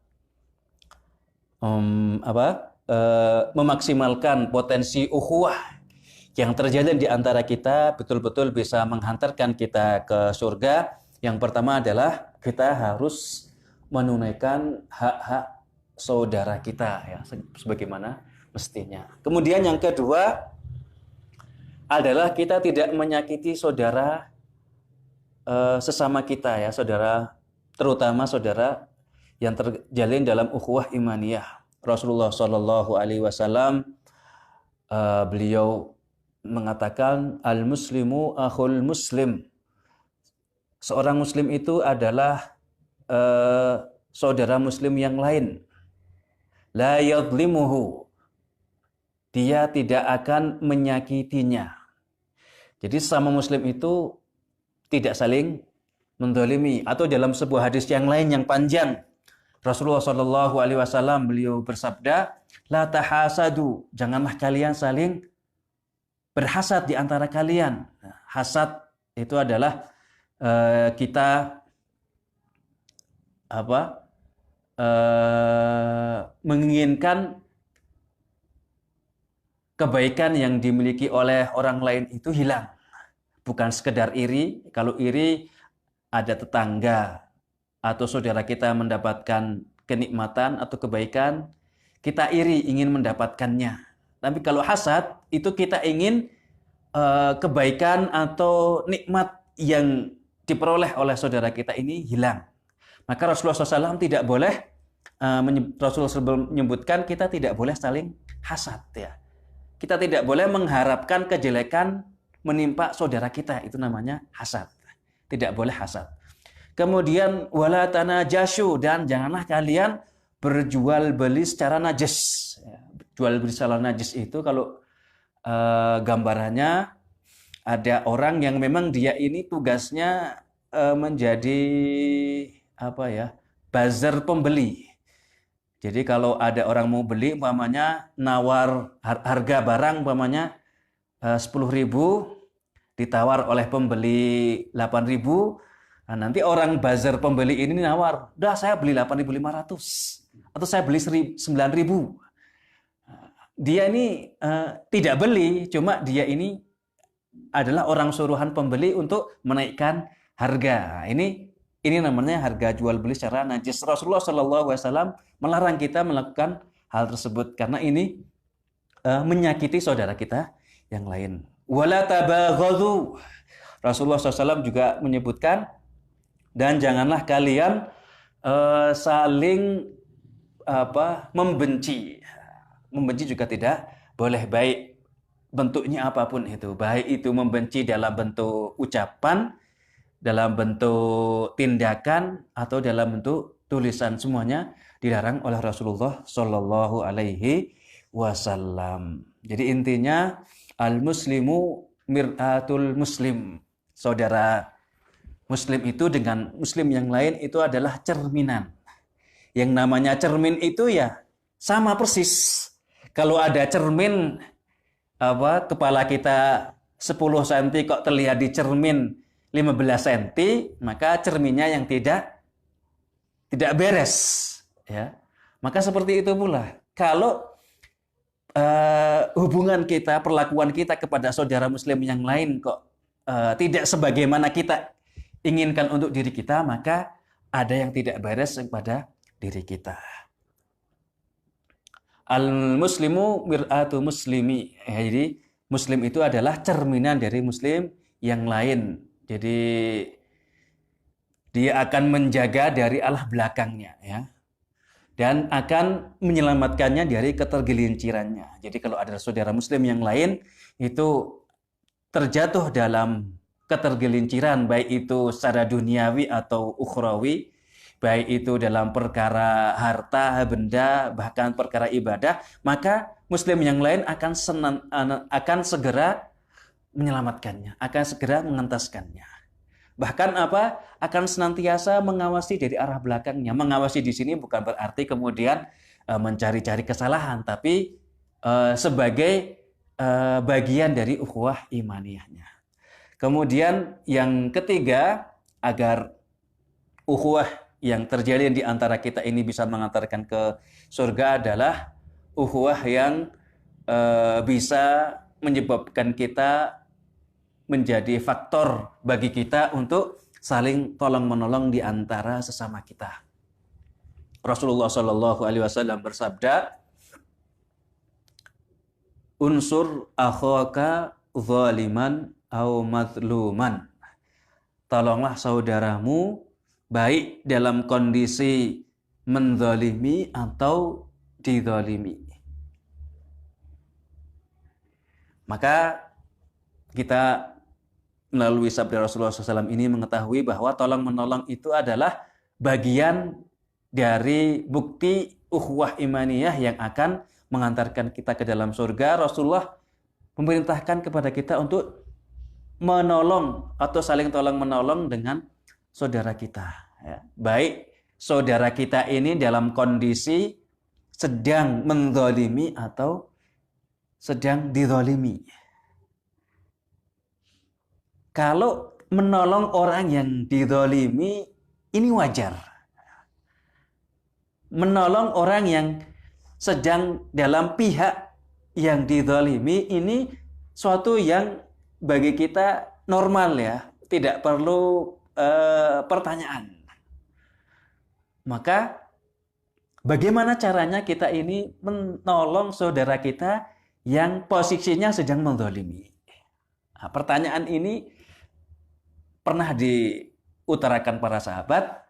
memaksimalkan potensi ukhuwah yang terjalin di antara kita, betul-betul bisa menghantarkan kita ke surga. Yang pertama adalah kita harus menunaikan hak-hak saudara kita ya, sebagaimana mestinya. Kemudian yang kedua adalah kita tidak menyakiti saudara sesama kita ya, saudara, terutama saudara yang terjalin dalam ukhuwah imaniyah. Rasulullah Shallallahu Alaihi Wasallam beliau mengatakan al-muslimu akhul muslim. Seorang muslim itu adalah saudara muslim yang lain. La yadlimuhu. Dia tidak akan menyakitinya. Jadi sama muslim itu tidak saling mendolimi. Atau dalam sebuah hadis yang lain yang panjang, Rasulullah Shallallahu Alaihi Wasallam beliau bersabda, la tahasadu, janganlah kalian saling berhasad di antara kalian. Hasad itu adalah kita menginginkan kebaikan yang dimiliki oleh orang lain itu hilang. Bukan sekedar iri. Kalau iri, ada tetangga atau saudara kita mendapatkan kenikmatan atau kebaikan, kita iri ingin mendapatkannya. Tapi kalau hasad, itu kita ingin kebaikan atau nikmat yang diperoleh oleh saudara kita ini hilang. Maka Rasulullah SAW tidak boleh, Rasulullah SAW menyebutkan kita tidak boleh saling hasad, ya. Kita tidak boleh mengharapkan kejelekan menimpa saudara kita, itu namanya hasad. Tidak boleh hasad. Kemudian wala tanajashu, dan janganlah kalian berjual beli secara najis. Jual beli secara najis itu kalau gambarannya ada orang yang memang dia ini tugasnya menjadi buzzer pembeli. Jadi kalau ada orang mau beli, umpamanya nawar harga barang, umpamanya 10.000, ditawar oleh pembeli 8.000, nah, nanti orang buzzer pembeli ini nawar, udah saya beli 8.500 atau saya beli 9.000. Dia ini tidak beli, cuma dia ini adalah orang suruhan pembeli untuk menaikkan harga. Ini namanya harga jual beli secara najis. Rasulullah SAW melarang kita melakukan hal tersebut karena ini menyakiti saudara kita yang lain. Wala tabaghadhu. Rasulullah SAW juga menyebutkan, dan janganlah kalian saling membenci. Membenci juga tidak boleh, baik bentuknya apapun itu. Baik itu membenci dalam bentuk ucapan, dalam bentuk tindakan, atau dalam bentuk tulisan, semuanya dilarang oleh Rasulullah Shallallahu Alaihi Wasallam. Jadi intinya al-muslimu mir'atul muslim. Saudara muslim itu dengan muslim yang lain itu adalah cerminan. Yang namanya cermin itu ya sama persis. Kalau ada cermin kepala kita 10 cm kok terlihat di cermin 15 cm, maka cerminnya yang tidak beres, ya. Maka seperti itu pula kalau hubungan kita, perlakuan kita kepada saudara muslim yang lain kok tidak sebagaimana kita inginkan untuk diri kita, maka ada yang tidak beres kepada diri kita. Al-muslimu mir'atu muslimi. Jadi muslim itu adalah cerminan dari muslim yang lain. Jadi dia akan menjaga dari arah belakangnya, ya. Dan akan menyelamatkannya dari ketergelincirannya. Jadi kalau ada saudara muslim yang lain itu terjatuh dalam ketergelinciran, baik itu secara duniawi atau ukhrawi, baik itu dalam perkara harta, benda, bahkan perkara ibadah, maka muslim yang lain akan segera menyelamatkannya, akan segera mengentaskannya. Bahkan akan senantiasa mengawasi dari arah belakangnya. Mengawasi di sini bukan berarti kemudian mencari-cari kesalahan, tapi sebagai bagian dari ukhuwah imaniyahnya. Kemudian yang ketiga, agar ukhuwah yang terjalin di antara kita ini bisa mengantarkan ke surga adalah ukhuwah yang bisa menyebabkan kita menjadi faktor bagi kita untuk saling tolong-menolong di antara sesama kita. Rasulullah Shallallahu Alaihi Wasallam bersabda, unsur akhaka zaliman au mazluman. Tolonglah saudaramu baik dalam kondisi menzalimi atau dizalimi. Maka kita melalui sabda Rasulullah SAW ini mengetahui bahwa tolong-menolong itu adalah bagian dari bukti ukhuwah imaniyah yang akan mengantarkan kita ke dalam surga. Rasulullah memerintahkan kepada kita untuk menolong atau saling tolong-menolong dengan saudara kita. Ya. Baik saudara kita ini dalam kondisi sedang menzalimi atau sedang dizalimi. Kalau menolong orang yang dizalimi ini wajar. menolong orang yang sedang dalam pihak yang dizalimi ini suatu yang bagi kita normal ya, tidak perlu pertanyaan. Maka bagaimana caranya kita ini menolong saudara kita yang posisinya sedang menzalimi? Nah, pertanyaan ini pernah diutarakan para sahabat.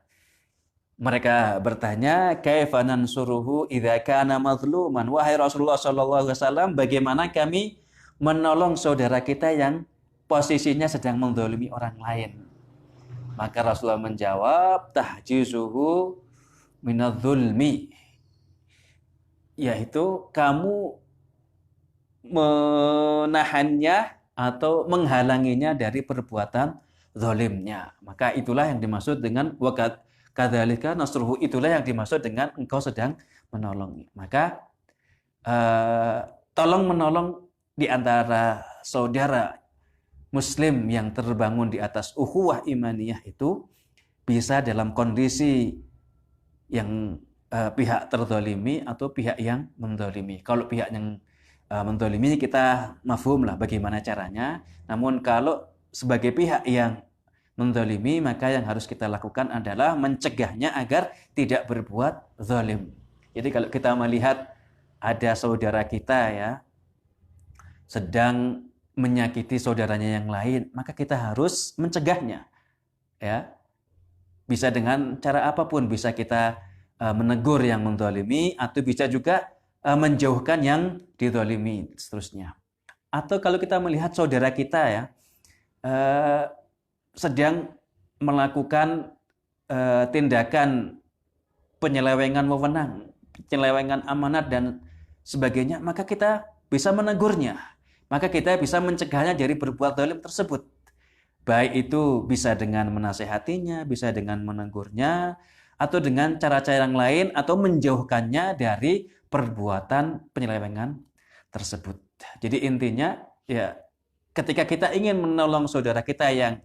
Mereka bertanya, kaifa nansuruhu idza kana mazluman? Wahai Rasulullah sallallahu alaihi wasallam, bagaimana kami menolong saudara kita yang posisinya sedang menzalimi orang lain? Maka Rasulullah menjawab, tahjizuhu minadz-zulmi, yaitu kamu menahannya atau menghalanginya dari perbuatan zalimnya. Maka itulah yang dimaksud dengan kadzalika nasruhu, itulah yang dimaksud dengan engkau sedang menolong. Maka tolong menolong di antara saudara muslim yang terbangun di atas ukhuwah imaniyah itu bisa dalam kondisi yang pihak terzalimi atau pihak yang menzalimi. Kalau pihak yang menzalimi kita mafhum lah bagaimana caranya. Namun kalau sebagai pihak yang menzalimi, maka yang harus kita lakukan adalah mencegahnya agar tidak berbuat zalim. Jadi kalau kita melihat ada saudara kita ya sedang menyakiti saudaranya yang lain, maka kita harus mencegahnya. Ya. Bisa dengan cara apapun, bisa kita menegur yang menzalimi atau bisa juga menjauhkan yang dizalimi seterusnya. Atau kalau kita melihat saudara kita ya sedang melakukan tindakan penyelewengan wewenang, penyelewengan amanat dan sebagainya, maka kita bisa menegurnya. Maka kita bisa mencegahnya dari berbuat zalim tersebut. Baik itu bisa dengan menasehatinya, bisa dengan menegurnya, atau dengan cara-cara yang lain, atau menjauhkannya dari perbuatan penyelewengan tersebut. Jadi intinya ya ketika kita ingin menolong saudara kita yang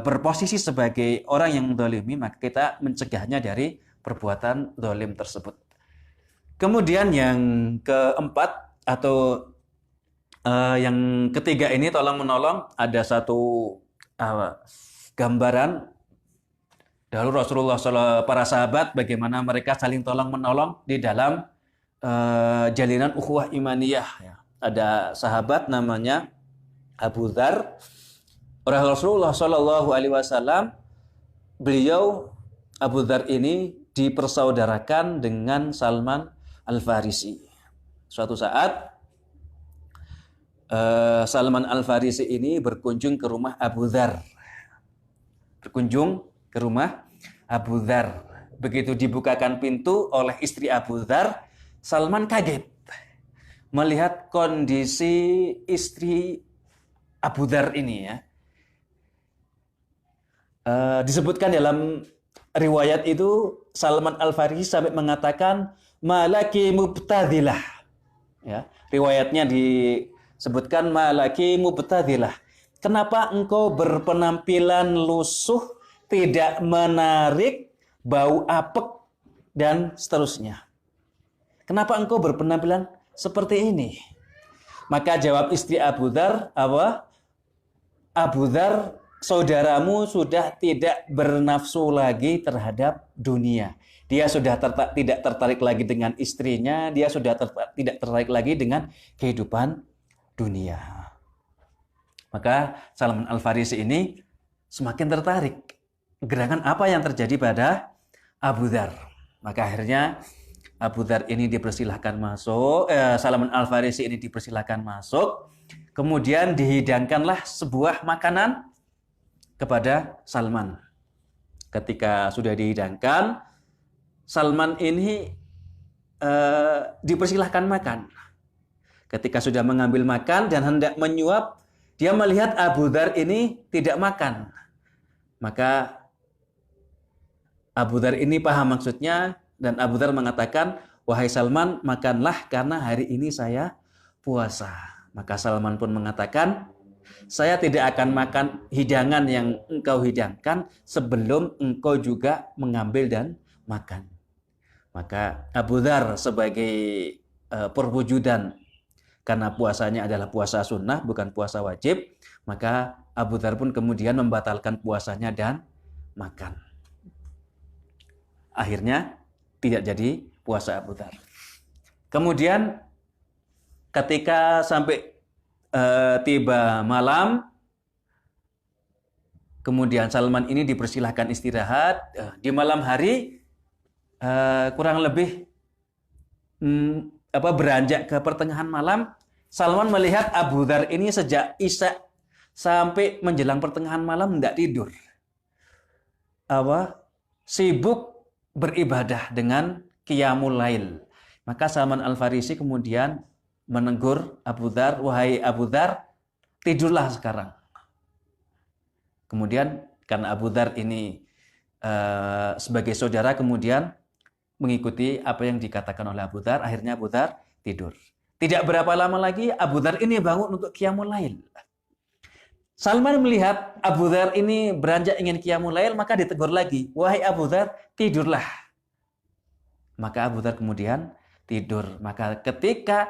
berposisi sebagai orang yang menzalimi, maka kita mencegahnya dari perbuatan zalim tersebut. Kemudian yang keempat atau yang ketiga ini tolong menolong, ada satu gambaran dahulu Rasulullah SAW, para sahabat bagaimana mereka saling tolong menolong di dalam jalinan ukhuwah imaniyah. Ada sahabat namanya Abu Dzar. Rasulullah SAW, beliau Abu Dzar ini dipersaudarakan dengan Salman Al-Farisi. Suatu saat Salman Al-Farisi ini berkunjung ke rumah Abu Dzar. Berkunjung ke rumah Abu Dzar. Begitu dibukakan pintu oleh istri Abu Dzar, Salman kaget melihat kondisi istri Abu Dzar ini ya. Disebutkan dalam riwayat itu Salman Al-Farisi sampai mengatakan malaki mubtadilah. Ya, riwayatnya disebutkan malaki mubtadilah. Kenapa engkau berpenampilan lusuh, tidak menarik, bau apek dan seterusnya? Kenapa engkau berpenampilan seperti ini? Maka jawab istri Abu Dzar, apa? Abu Dzar, saudaramu sudah tidak bernafsu lagi terhadap dunia. Dia sudah tidak tertarik lagi dengan istrinya, dia sudah tidak tertarik lagi dengan kehidupan dunia. Maka Salman Al-Farisi ini semakin tertarik. Gerangan apa yang terjadi pada Abu Dzar? Maka akhirnya Abu Dzar ini dipersilahkan masuk, Salman Al-Farisi ini dipersilahkan masuk. Kemudian dihidangkanlah sebuah makanan kepada Salman. Ketika sudah dihidangkan, Salman ini dipersilahkan makan. Ketika sudah mengambil makan dan hendak menyuap, dia melihat Abu Dzar ini tidak makan. Maka Abu Dzar ini paham maksudnya dan Abu Dzar mengatakan, wahai Salman, makanlah karena hari ini saya puasa. Maka Salman pun mengatakan, saya tidak akan makan hidangan yang engkau hidangkan sebelum engkau juga mengambil dan makan. Maka Abu Dzar sebagai perwujudan karena puasanya adalah puasa sunnah bukan puasa wajib, maka Abu Dzar pun kemudian membatalkan puasanya dan makan. Akhirnya tidak jadi puasa Abu Dzar. Kemudian ketika sampai tiba malam, kemudian Salman ini dipersilahkan istirahat. Di malam hari kurang lebih beranjak ke pertengahan malam, Salman melihat Abu Dzar ini sejak Isya sampai menjelang pertengahan malam tidak tidur. Sibuk beribadah dengan qiyamul lail. Maka Salman Al-Farisi kemudian menegur Abu Dzar, "Wahai Abu Dzar, tidurlah sekarang." Kemudian karena Abu Dzar ini sebagai saudara kemudian mengikuti apa yang dikatakan oleh Abu Dzar, akhirnya Abu Dzar tidur. Tidak berapa lama lagi Abu Dzar ini bangun untuk qiyamul lail. Salman melihat Abu Dzar ini beranjak ingin qiyamul lail, maka ditegur lagi, "Wahai Abu Dzar, tidurlah." Maka Abu Dzar kemudian tidur. Maka ketika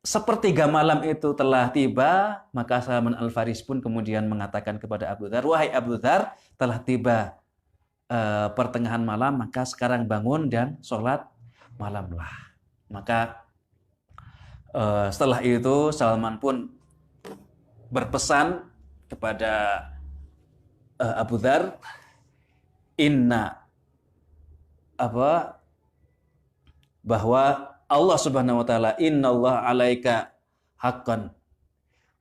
sepertiga malam itu telah tiba, maka Salman Al-Farisi pun kemudian mengatakan kepada Abu Dzar, "Wahai Abu Dzar, telah tiba pertengahan malam, maka sekarang bangun dan sholat malamlah." Maka setelah itu Salman pun berpesan kepada Abu Dzar, bahwa Allah Subhanahu wa taala, "Innallaha 'alaika haqqan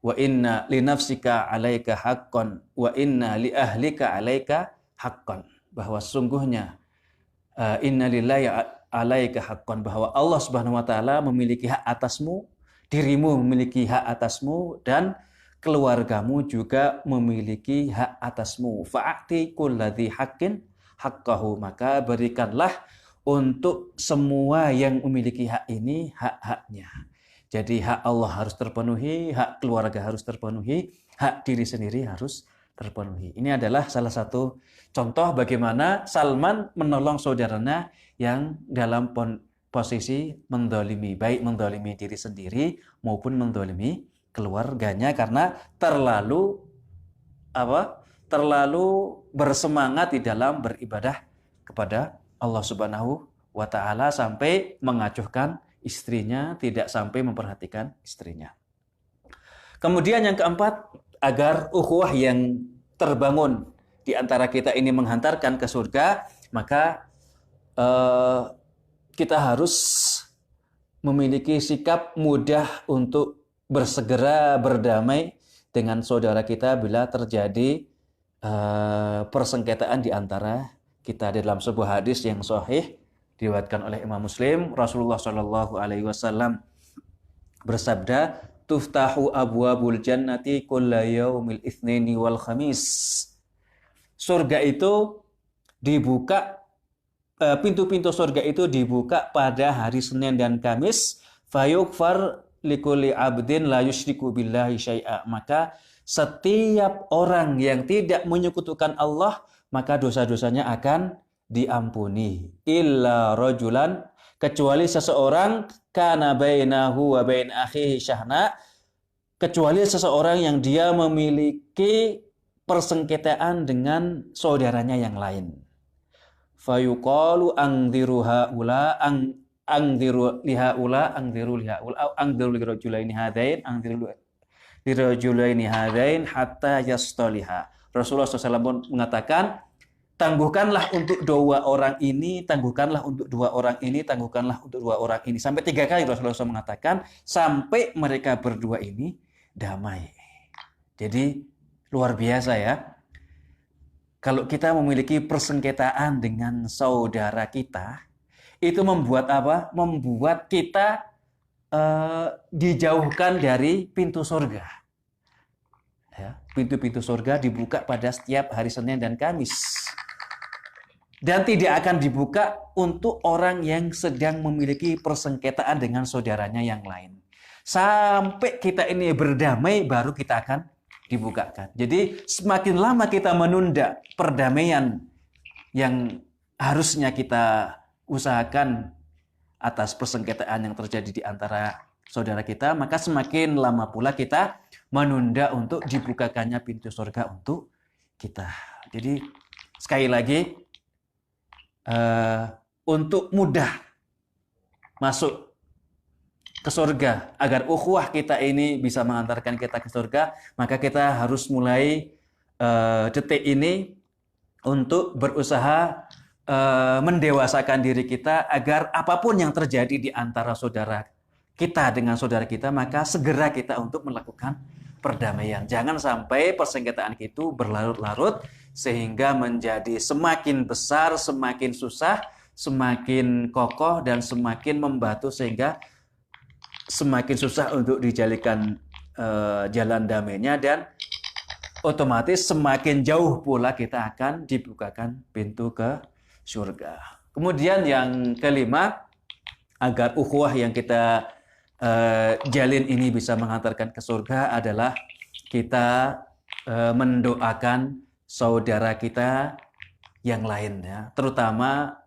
wa inna li nafsika 'alaika haqqan wa inna li ahlika 'alaika haqqan." Bahwa sungguhnya inna lillahi 'alaika haqqan, bahwa Allah Subhanahu wa taala memiliki hak atasmu, dirimu memiliki hak atasmu, dan keluargamu juga memiliki hak atasmu. Fa'ati kulladzi haqqin haqqahu, maka berikanlah untuk semua yang memiliki hak ini hak-haknya. Jadi hak Allah harus terpenuhi, hak keluarga harus terpenuhi, hak diri sendiri harus terpenuhi. Ini adalah salah satu contoh bagaimana Salman menolong saudaranya yang dalam posisi mendolimi, baik mendolimi diri sendiri maupun mendolimi keluarganya karena terlalu bersemangat di dalam beribadah kepada Allah Subhanahu wa taala sampai mengacuhkan istrinya, tidak sampai memperhatikan istrinya. Kemudian yang keempat, agar ukhuwah yang terbangun di antara kita ini menghantarkan ke surga, maka kita harus memiliki sikap mudah untuk bersegera berdamai dengan saudara kita bila terjadi persengketaan di antara kita. Dalam sebuah hadis yang sahih diriwayatkan oleh Imam Muslim, Rasulullah Shallallahu Alaihi Wasallam bersabda, "Tuftahu abwabul jannati kulla yaumil itsnaini wal khamis." Surga itu dibuka, pintu-pintu surga itu dibuka pada hari Senin dan Kamis. Fayughfar likulli abdin la yusyriku billahi syai'a. Maka setiap orang yang tidak menyekutukan Allah, maka dosa-dosanya akan diampuni. Illa rajulan, kecuali seseorang, kana bainahu wa bain akhihi syahna, kecuali seseorang yang dia memiliki persengketaan dengan saudaranya yang lain. Fayuqalu angdhiru haula angdhiru lihaula angdhiru lihaula angdhiru lirajulaini hadain angdhiru lirajulaini hadain hatta yastaliha. Rasulullah SAW pun mengatakan, tangguhkanlah untuk dua orang ini, tangguhkanlah untuk dua orang ini, tangguhkanlah untuk dua orang ini. Sampai 3 kali Rasulullah SAW mengatakan, sampai mereka berdua ini damai. Jadi luar biasa ya. Kalau kita memiliki persengketaan dengan saudara kita, itu membuat apa? Membuat kita dijauhkan dari pintu surga. Ya, pintu-pintu surga dibuka pada setiap hari Senin dan Kamis. Dan tidak akan dibuka untuk orang yang sedang memiliki persengketaan dengan saudaranya yang lain. Sampai kita ini berdamai, baru kita akan dibukakan. Jadi semakin lama kita menunda perdamaian yang harusnya kita usahakan atas persengketaan yang terjadi di antara saudara kita, maka semakin lama pula kita menunda untuk dibukakannya pintu surga untuk kita. Jadi sekali lagi, untuk mudah masuk ke surga, agar ukhuwah kita ini bisa mengantarkan kita ke surga, maka kita harus mulai detik ini untuk berusaha mendewasakan diri kita agar apapun yang terjadi di antara saudara kita dengan saudara kita, maka segera kita untuk melakukan perdamaian. Jangan sampai persengketaan itu berlarut-larut sehingga menjadi semakin besar, semakin susah, semakin kokoh, dan semakin membatu sehingga semakin susah untuk dijalikan jalan damainya, dan otomatis semakin jauh pula kita akan dibukakan pintu ke surga. Kemudian yang kelima, agar ukhuwah yang kita jalin ini bisa mengantarkan ke surga adalah kita mendoakan saudara kita yang lain, ya, terutama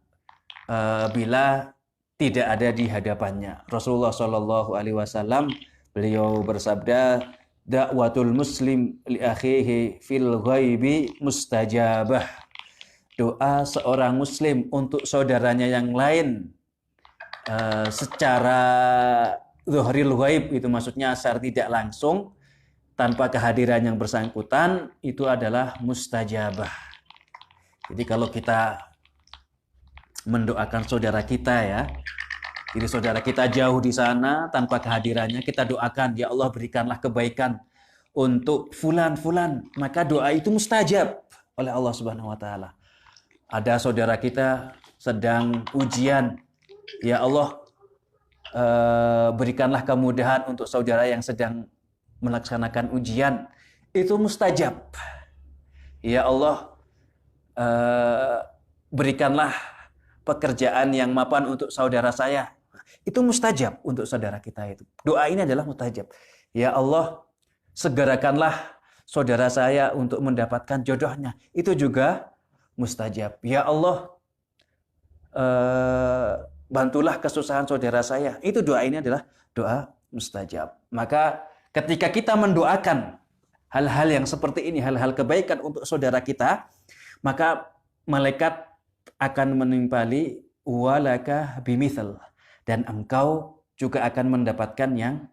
bila tidak ada di hadapannya. Rasulullah Shallallahu Alaihi Wasallam, beliau bersabda, dakwatul muslim li akhihi fil ghaibi mustajabah. Doa seorang muslim untuk saudaranya yang lain secara zuhril ghaib, itu maksudnya secara tidak langsung tanpa kehadiran yang bersangkutan, itu adalah mustajabah. Jadi kalau kita mendoakan saudara kita, ya, jadi saudara kita jauh di sana tanpa kehadirannya, kita doakan, ya Allah berikanlah kebaikan untuk fulan-fulan, maka doa itu mustajab oleh Allah Subhanahu wa taala. Ada saudara kita sedang ujian, ya Allah berikanlah kemudahan untuk saudara yang sedang melaksanakan ujian, itu mustajab. Ya Allah berikanlah pekerjaan yang mapan untuk saudara saya, itu mustajab untuk saudara kita itu. Doa ini adalah mustajab. Ya Allah, segerakanlah saudara saya untuk mendapatkan jodohnya, itu juga mustajab. Ya Allah, bantulah kesusahan saudara saya, itu doa ini adalah doa mustajab. Maka ketika kita mendoakan hal-hal yang seperti ini, hal-hal kebaikan untuk saudara kita, maka malaikat akan menimpali walaka bimithal, dan engkau juga akan mendapatkan yang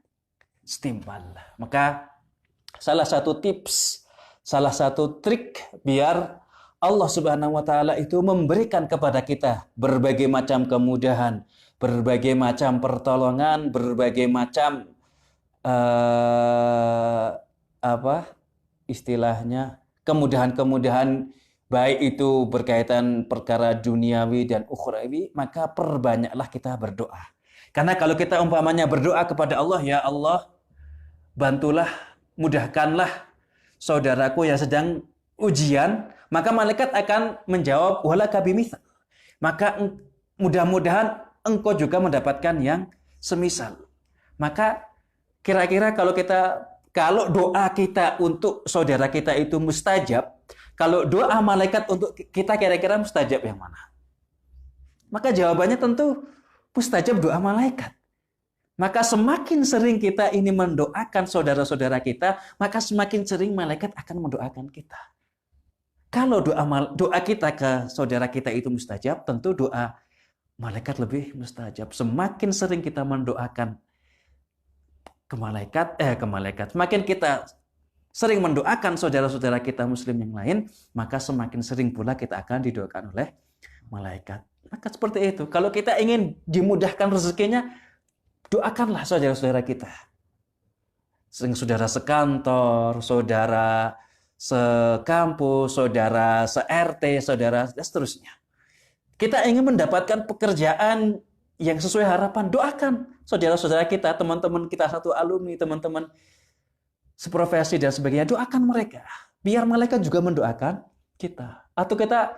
setimpal. Maka salah satu tips, salah satu trik biar Allah Subhanahu wa taala itu memberikan kepada kita berbagai macam kemudahan, berbagai macam pertolongan, berbagai macam kemudahan-kemudahan, baik itu berkaitan perkara duniawi dan ukhrawi, maka perbanyaklah kita berdoa. Karena kalau kita umpamanya berdoa kepada Allah, ya Allah, bantulah, mudahkanlah saudaraku yang sedang ujian, maka malaikat akan menjawab walaka bimithal. Maka mudah-mudahan engkau juga mendapatkan yang semisal. Maka kira-kira kalau doa kita untuk saudara kita itu mustajab, kalau doa malaikat untuk kita kira-kira mustajab yang mana? Maka jawabannya tentu mustajab doa malaikat. Maka semakin sering kita ini mendoakan saudara-saudara kita, maka semakin sering malaikat akan mendoakan kita. Kalau doa kita ke saudara kita itu mustajab, tentu doa malaikat lebih mustajab. Semakin sering kita mendoakan ke malaikat, semakin kita sering mendoakan saudara-saudara kita muslim yang lain, maka semakin sering pula kita akan didoakan oleh malaikat. Maka seperti itu. Kalau kita ingin dimudahkan rezekinya, doakanlah saudara-saudara kita. Saudara sekantor, saudara sekampus, saudara se-RT, saudara dan seterusnya. Kita ingin mendapatkan pekerjaan yang sesuai harapan, doakan saudara-saudara kita, teman-teman kita satu alumni, teman-teman seprofesi dan sebagainya, doakan mereka. Biar malaikat juga mendoakan kita. Atau kita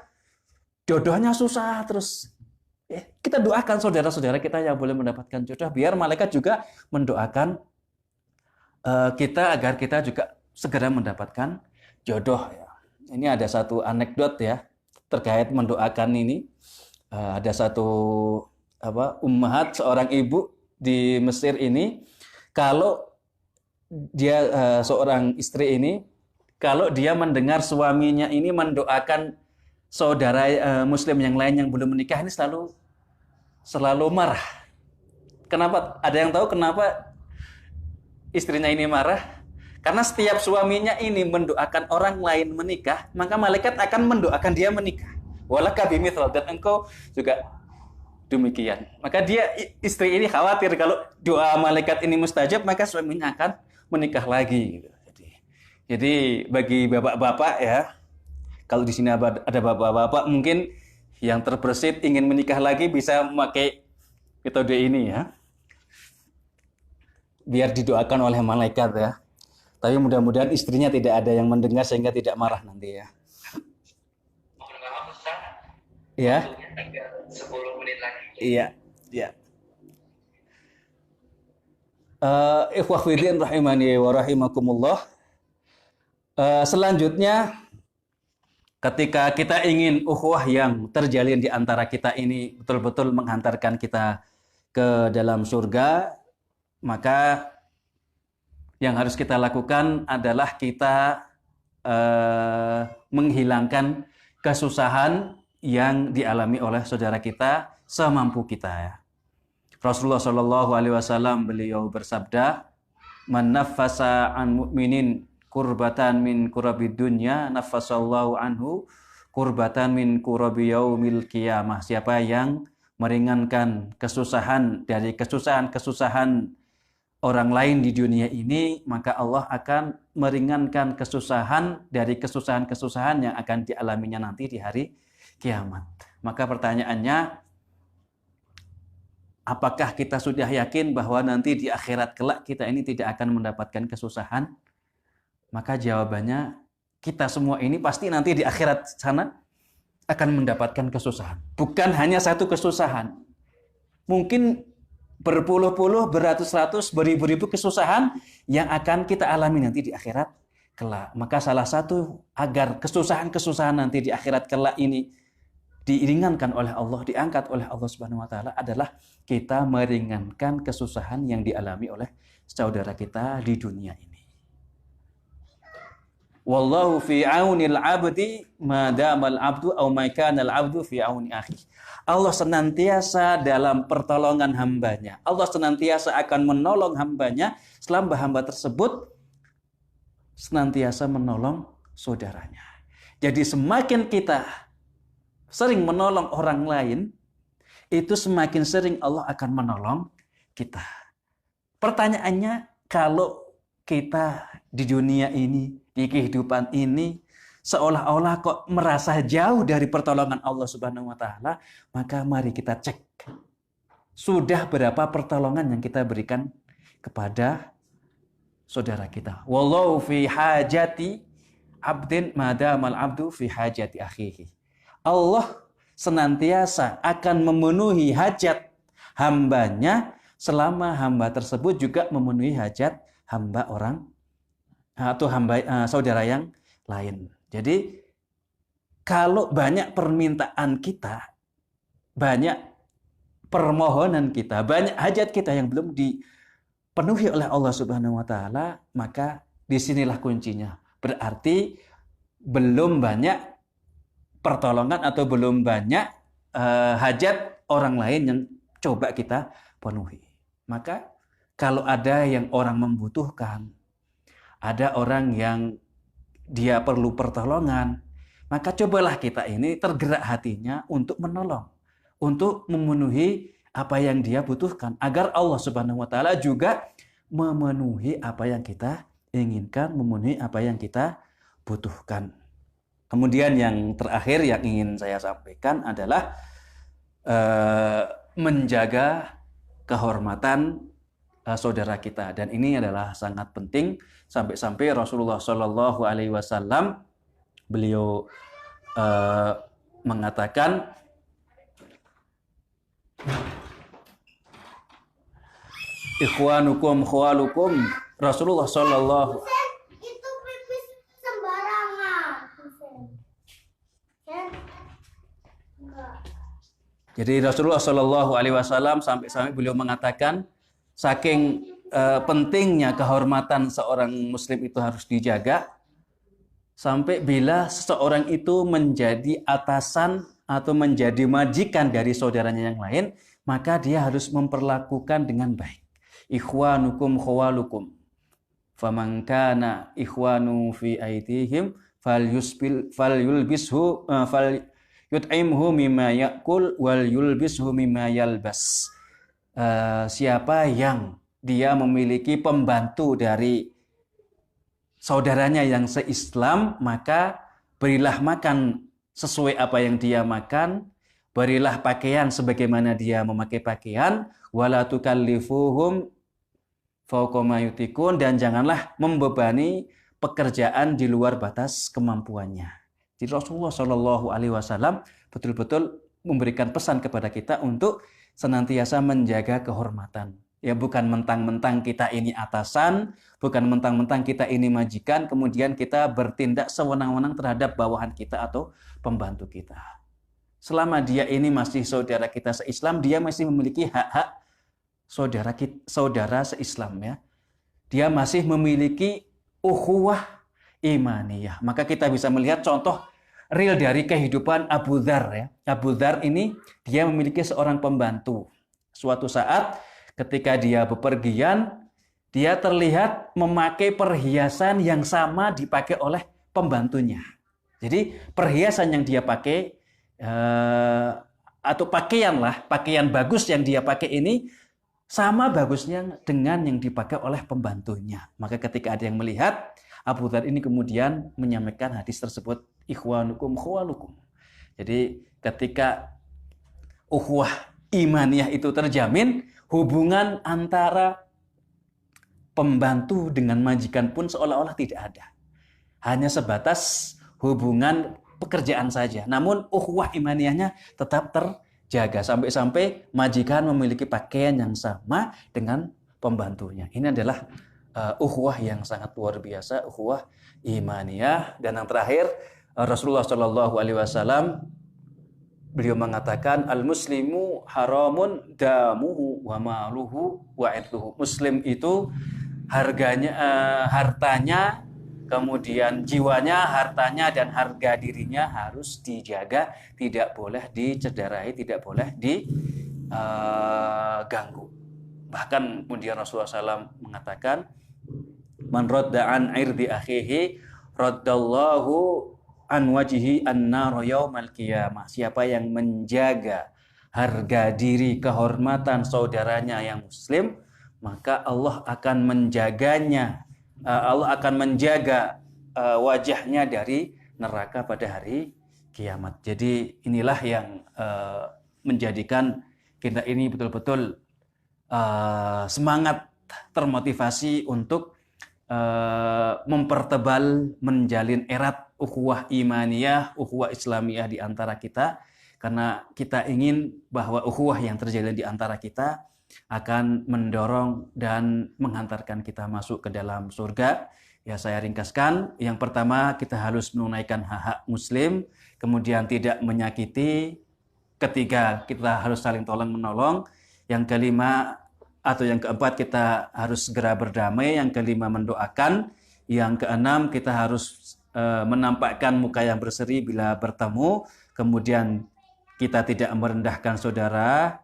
jodohnya susah terus, kita doakan saudara-saudara kita yang boleh mendapatkan jodoh, biar malaikat juga mendoakan kita agar kita juga segera mendapatkan jodoh. Ini ada satu anekdot ya terkait mendoakan ini. ada satu ummahat, seorang ibu di Mesir ini, kalau dia seorang istri ini, kalau dia mendengar suaminya ini mendoakan saudara Muslim yang lain yang belum menikah, ini selalu marah. Kenapa? Ada yang tahu kenapa istrinya ini marah? Karena setiap suaminya ini mendoakan orang lain menikah, maka malaikat akan mendoakan dia menikah. Walaka bimithal, dan engkau juga demikian. Maka istri ini khawatir kalau doa malaikat ini mustajab, maka suaminya akan menikah lagi. Jadi bagi bapak-bapak ya, kalau di sini ada bapak-bapak mungkin yang terbersit ingin menikah lagi, bisa memakai metode ini ya, biar didoakan oleh malaikat ya. Tapi mudah-mudahan istrinya tidak ada yang mendengar sehingga tidak marah nanti ya. Ya. 10 menit lagi. Iya, iya. Ikhwah fillah rahimani wa rahimakumullah. Selanjutnya, ketika kita ingin ukhuwah yang terjalin di antara kita ini betul-betul menghantarkan kita ke dalam surga, maka yang harus kita lakukan adalah kita menghilangkan kesusahan yang dialami oleh saudara kita semampu kita ya. Rasulullah Shallallahu Alaihi Wasallam beliau bersabda, "Man naffasa an mu'minin kurbatan min kurabid dunya, naffasallahu anhu kurbatan min kurabi yaumil qiyamah." Siapa yang meringankan kesusahan dari kesusahan-kesusahan orang lain di dunia ini, maka Allah akan meringankan kesusahan dari kesusahan-kesusahan yang akan dialaminya nanti di hari kiamat. Maka pertanyaannya, apakah kita sudah yakin bahwa nanti di akhirat kelak kita ini tidak akan mendapatkan kesusahan? Maka jawabannya, kita semua ini pasti nanti di akhirat sana akan mendapatkan kesusahan. Bukan hanya satu kesusahan. Mungkin berpuluh-puluh, beratus-ratus, beribu-ribu kesusahan yang akan kita alami nanti di akhirat kelak. Maka salah satu agar kesusahan-kesusahan nanti di akhirat kelak ini diringankan oleh Allah, diangkat oleh Allah Subhanahu wa taala adalah kita meringankan kesusahan yang dialami oleh saudara kita di dunia ini. Wallahu fi aunil abdi ma damal abdu aw ma kana al abdu fi auni akhi. Allah senantiasa dalam pertolongan hambanya. Allah senantiasa akan menolong hambanya selama hamba tersebut senantiasa menolong saudaranya. Jadi semakin kita sering menolong orang lain, itu semakin sering Allah akan menolong kita. Pertanyaannya, kalau kita di dunia ini, di kehidupan ini, seolah-olah kok merasa jauh dari pertolongan Allah Subhanahu wa taala, maka mari kita cek. Sudah berapa pertolongan yang kita berikan kepada saudara kita? Wallahu fi hajati abdin madamal abdu fi hajati akhihi. Allah senantiasa akan memenuhi hajat hambanya selama hamba tersebut juga memenuhi hajat hamba orang atau hamba saudara yang lain. Jadi kalau banyak permintaan kita, banyak permohonan kita, banyak hajat kita yang belum dipenuhi oleh Allah Subhanahu wa taala, maka disinilah kuncinya. Berarti belum banyak pertolongan atau belum banyak hajat orang lain yang coba kita penuhi. Maka kalau ada yang orang membutuhkan, ada orang yang dia perlu pertolongan, maka cobalah kita ini tergerak hatinya untuk menolong, untuk memenuhi apa yang dia butuhkan, agar Allah Subhanahu wa taala juga memenuhi apa yang kita inginkan, memenuhi apa yang kita butuhkan. Kemudian yang terakhir yang ingin saya sampaikan adalah menjaga kehormatan saudara kita, dan ini adalah sangat penting sampai-sampai Rasulullah Shallallahu Alaihi Wasallam beliau mengatakan ikhwanukum khawalukum. Rasulullah Shallallahu Jadi Rasulullah Shallallahu Alaihi Wasallam sampai beliau mengatakan saking pentingnya kehormatan seorang Muslim itu harus dijaga sampai bila seseorang itu menjadi atasan atau menjadi majikan dari saudaranya yang lain, maka dia harus memperlakukan dengan baik. Ikhwanukum khawalukum. Faman kana ikhwanu fi aidihim falyulbishu yut'imhu mimma ya'kul wal yulbishu mimma yalbas. Siapa yang dia memiliki pembantu dari saudaranya yang se-Islam, maka berilah makan sesuai apa yang dia makan, berilah pakaian sebagaimana dia memakai pakaian, wala tukallifuhum fawqa ma yutikun, dan janganlah membebani pekerjaan di luar batas kemampuannya. Jadi Rasulullah Shallallahu Alaihi Wasallam betul-betul memberikan pesan kepada kita untuk senantiasa menjaga kehormatan. Ya, bukan mentang-mentang kita ini atasan, bukan mentang-mentang kita ini majikan, kemudian kita bertindak sewenang-wenang terhadap bawahan kita atau pembantu kita. Selama dia ini masih saudara kita se-Islam, dia masih memiliki hak-hak saudara se-Islam, ya. Dia masih memiliki ukhuwah imaniyah. Maka kita bisa melihat contoh real dari kehidupan Abu Dzar, ya. Abu Dzar ini dia memiliki seorang pembantu. Suatu saat ketika dia bepergian, dia terlihat memakai perhiasan yang sama dipakai oleh pembantunya. Jadi perhiasan yang dia pakai atau pakaian bagus yang dia pakai ini sama bagusnya dengan yang dipakai oleh pembantunya. Maka ketika ada yang melihat, Abu Dzar ini kemudian menyampaikan hadis tersebut, ikhwanukum khawalukum. Jadi ketika ukhuwah imaniyah itu terjamin, hubungan antara pembantu dengan majikan pun seolah-olah tidak ada. Hanya sebatas hubungan pekerjaan saja. Namun ukhuwah imaniyahnya tetap terjaga sampai-sampai majikan memiliki pakaian yang sama dengan pembantunya. Ini adalah ukhuwah yang sangat luar biasa, ukhuwah imaniyah. Dan yang terakhir, Rasulullah Shallallahu Alaihi Wasallam beliau mengatakan al-muslimu haramun damuhu wa maluhu wa irduhu. Muslim itu hartanya, kemudian jiwanya, hartanya, dan harga dirinya harus dijaga, tidak boleh dicederai, tidak boleh diganggu. Bahkan kemudian Rasulullah SAW mengatakan, man radda an irdi akhihi raddallahu an wajihi an-nar yaumal qiyamah. Siapa yang menjaga harga diri, kehormatan saudaranya yang muslim, maka Allah akan menjaganya. Allah akan menjaga wajahnya dari neraka pada hari kiamat. Jadi inilah yang menjadikan kita ini betul-betul semangat, termotivasi untuk mempertebal, menjalin erat ukhuwah imaniyah, ukhuwah islamiyah di antara kita, karena kita ingin bahwa ukhuwah yang terjalin di antara kita akan mendorong dan menghantarkan kita masuk ke dalam surga. Ya, saya ringkaskan. Yang pertama, kita harus menunaikan hak-hak muslim, kemudian tidak menyakiti. Ketiga, kita harus saling tolong-menolong. Yang kelima atau yang keempat, kita harus segera berdamai. Yang kelima, mendoakan. Yang keenam, kita harus menampakkan muka yang berseri bila bertemu. Kemudian kita tidak merendahkan saudara,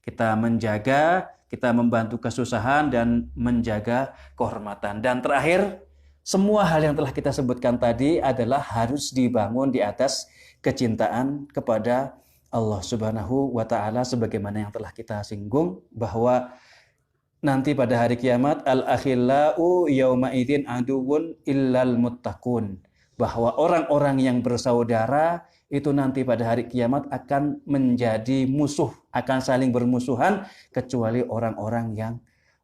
kita menjaga, kita membantu kesusahan dan menjaga kehormatan. Dan terakhir, semua hal yang telah kita sebutkan tadi adalah harus dibangun di atas kecintaan kepada Allah Subhanahu wa Ta'ala, sebagaimana yang telah kita singgung bahwa nanti pada hari kiamat al-akhillau yauma idzin aduwwun illal muttaqun, bahwa orang-orang yang bersaudara itu nanti pada hari kiamat akan menjadi musuh, akan saling bermusuhan kecuali orang-orang yang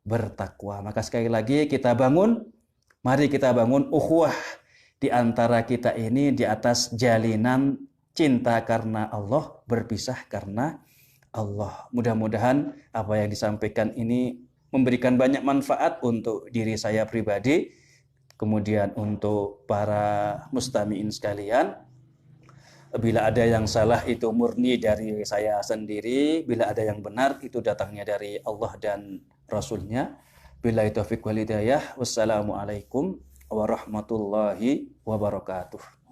bertakwa. Maka sekali lagi mari kita bangun ukhuwah di antara kita ini di atas jalinan cinta karena Allah, berpisah karena Allah. Mudah-mudahan apa yang disampaikan ini memberikan banyak manfaat untuk diri saya pribadi, kemudian untuk para mustami'in sekalian. Bila ada yang salah itu murni dari saya sendiri, bila ada yang benar itu datangnya dari Allah dan Rasul-Nya. Billahi taufiq wal hidayah. Wassalamualaikum warahmatullahi wabarakatuh.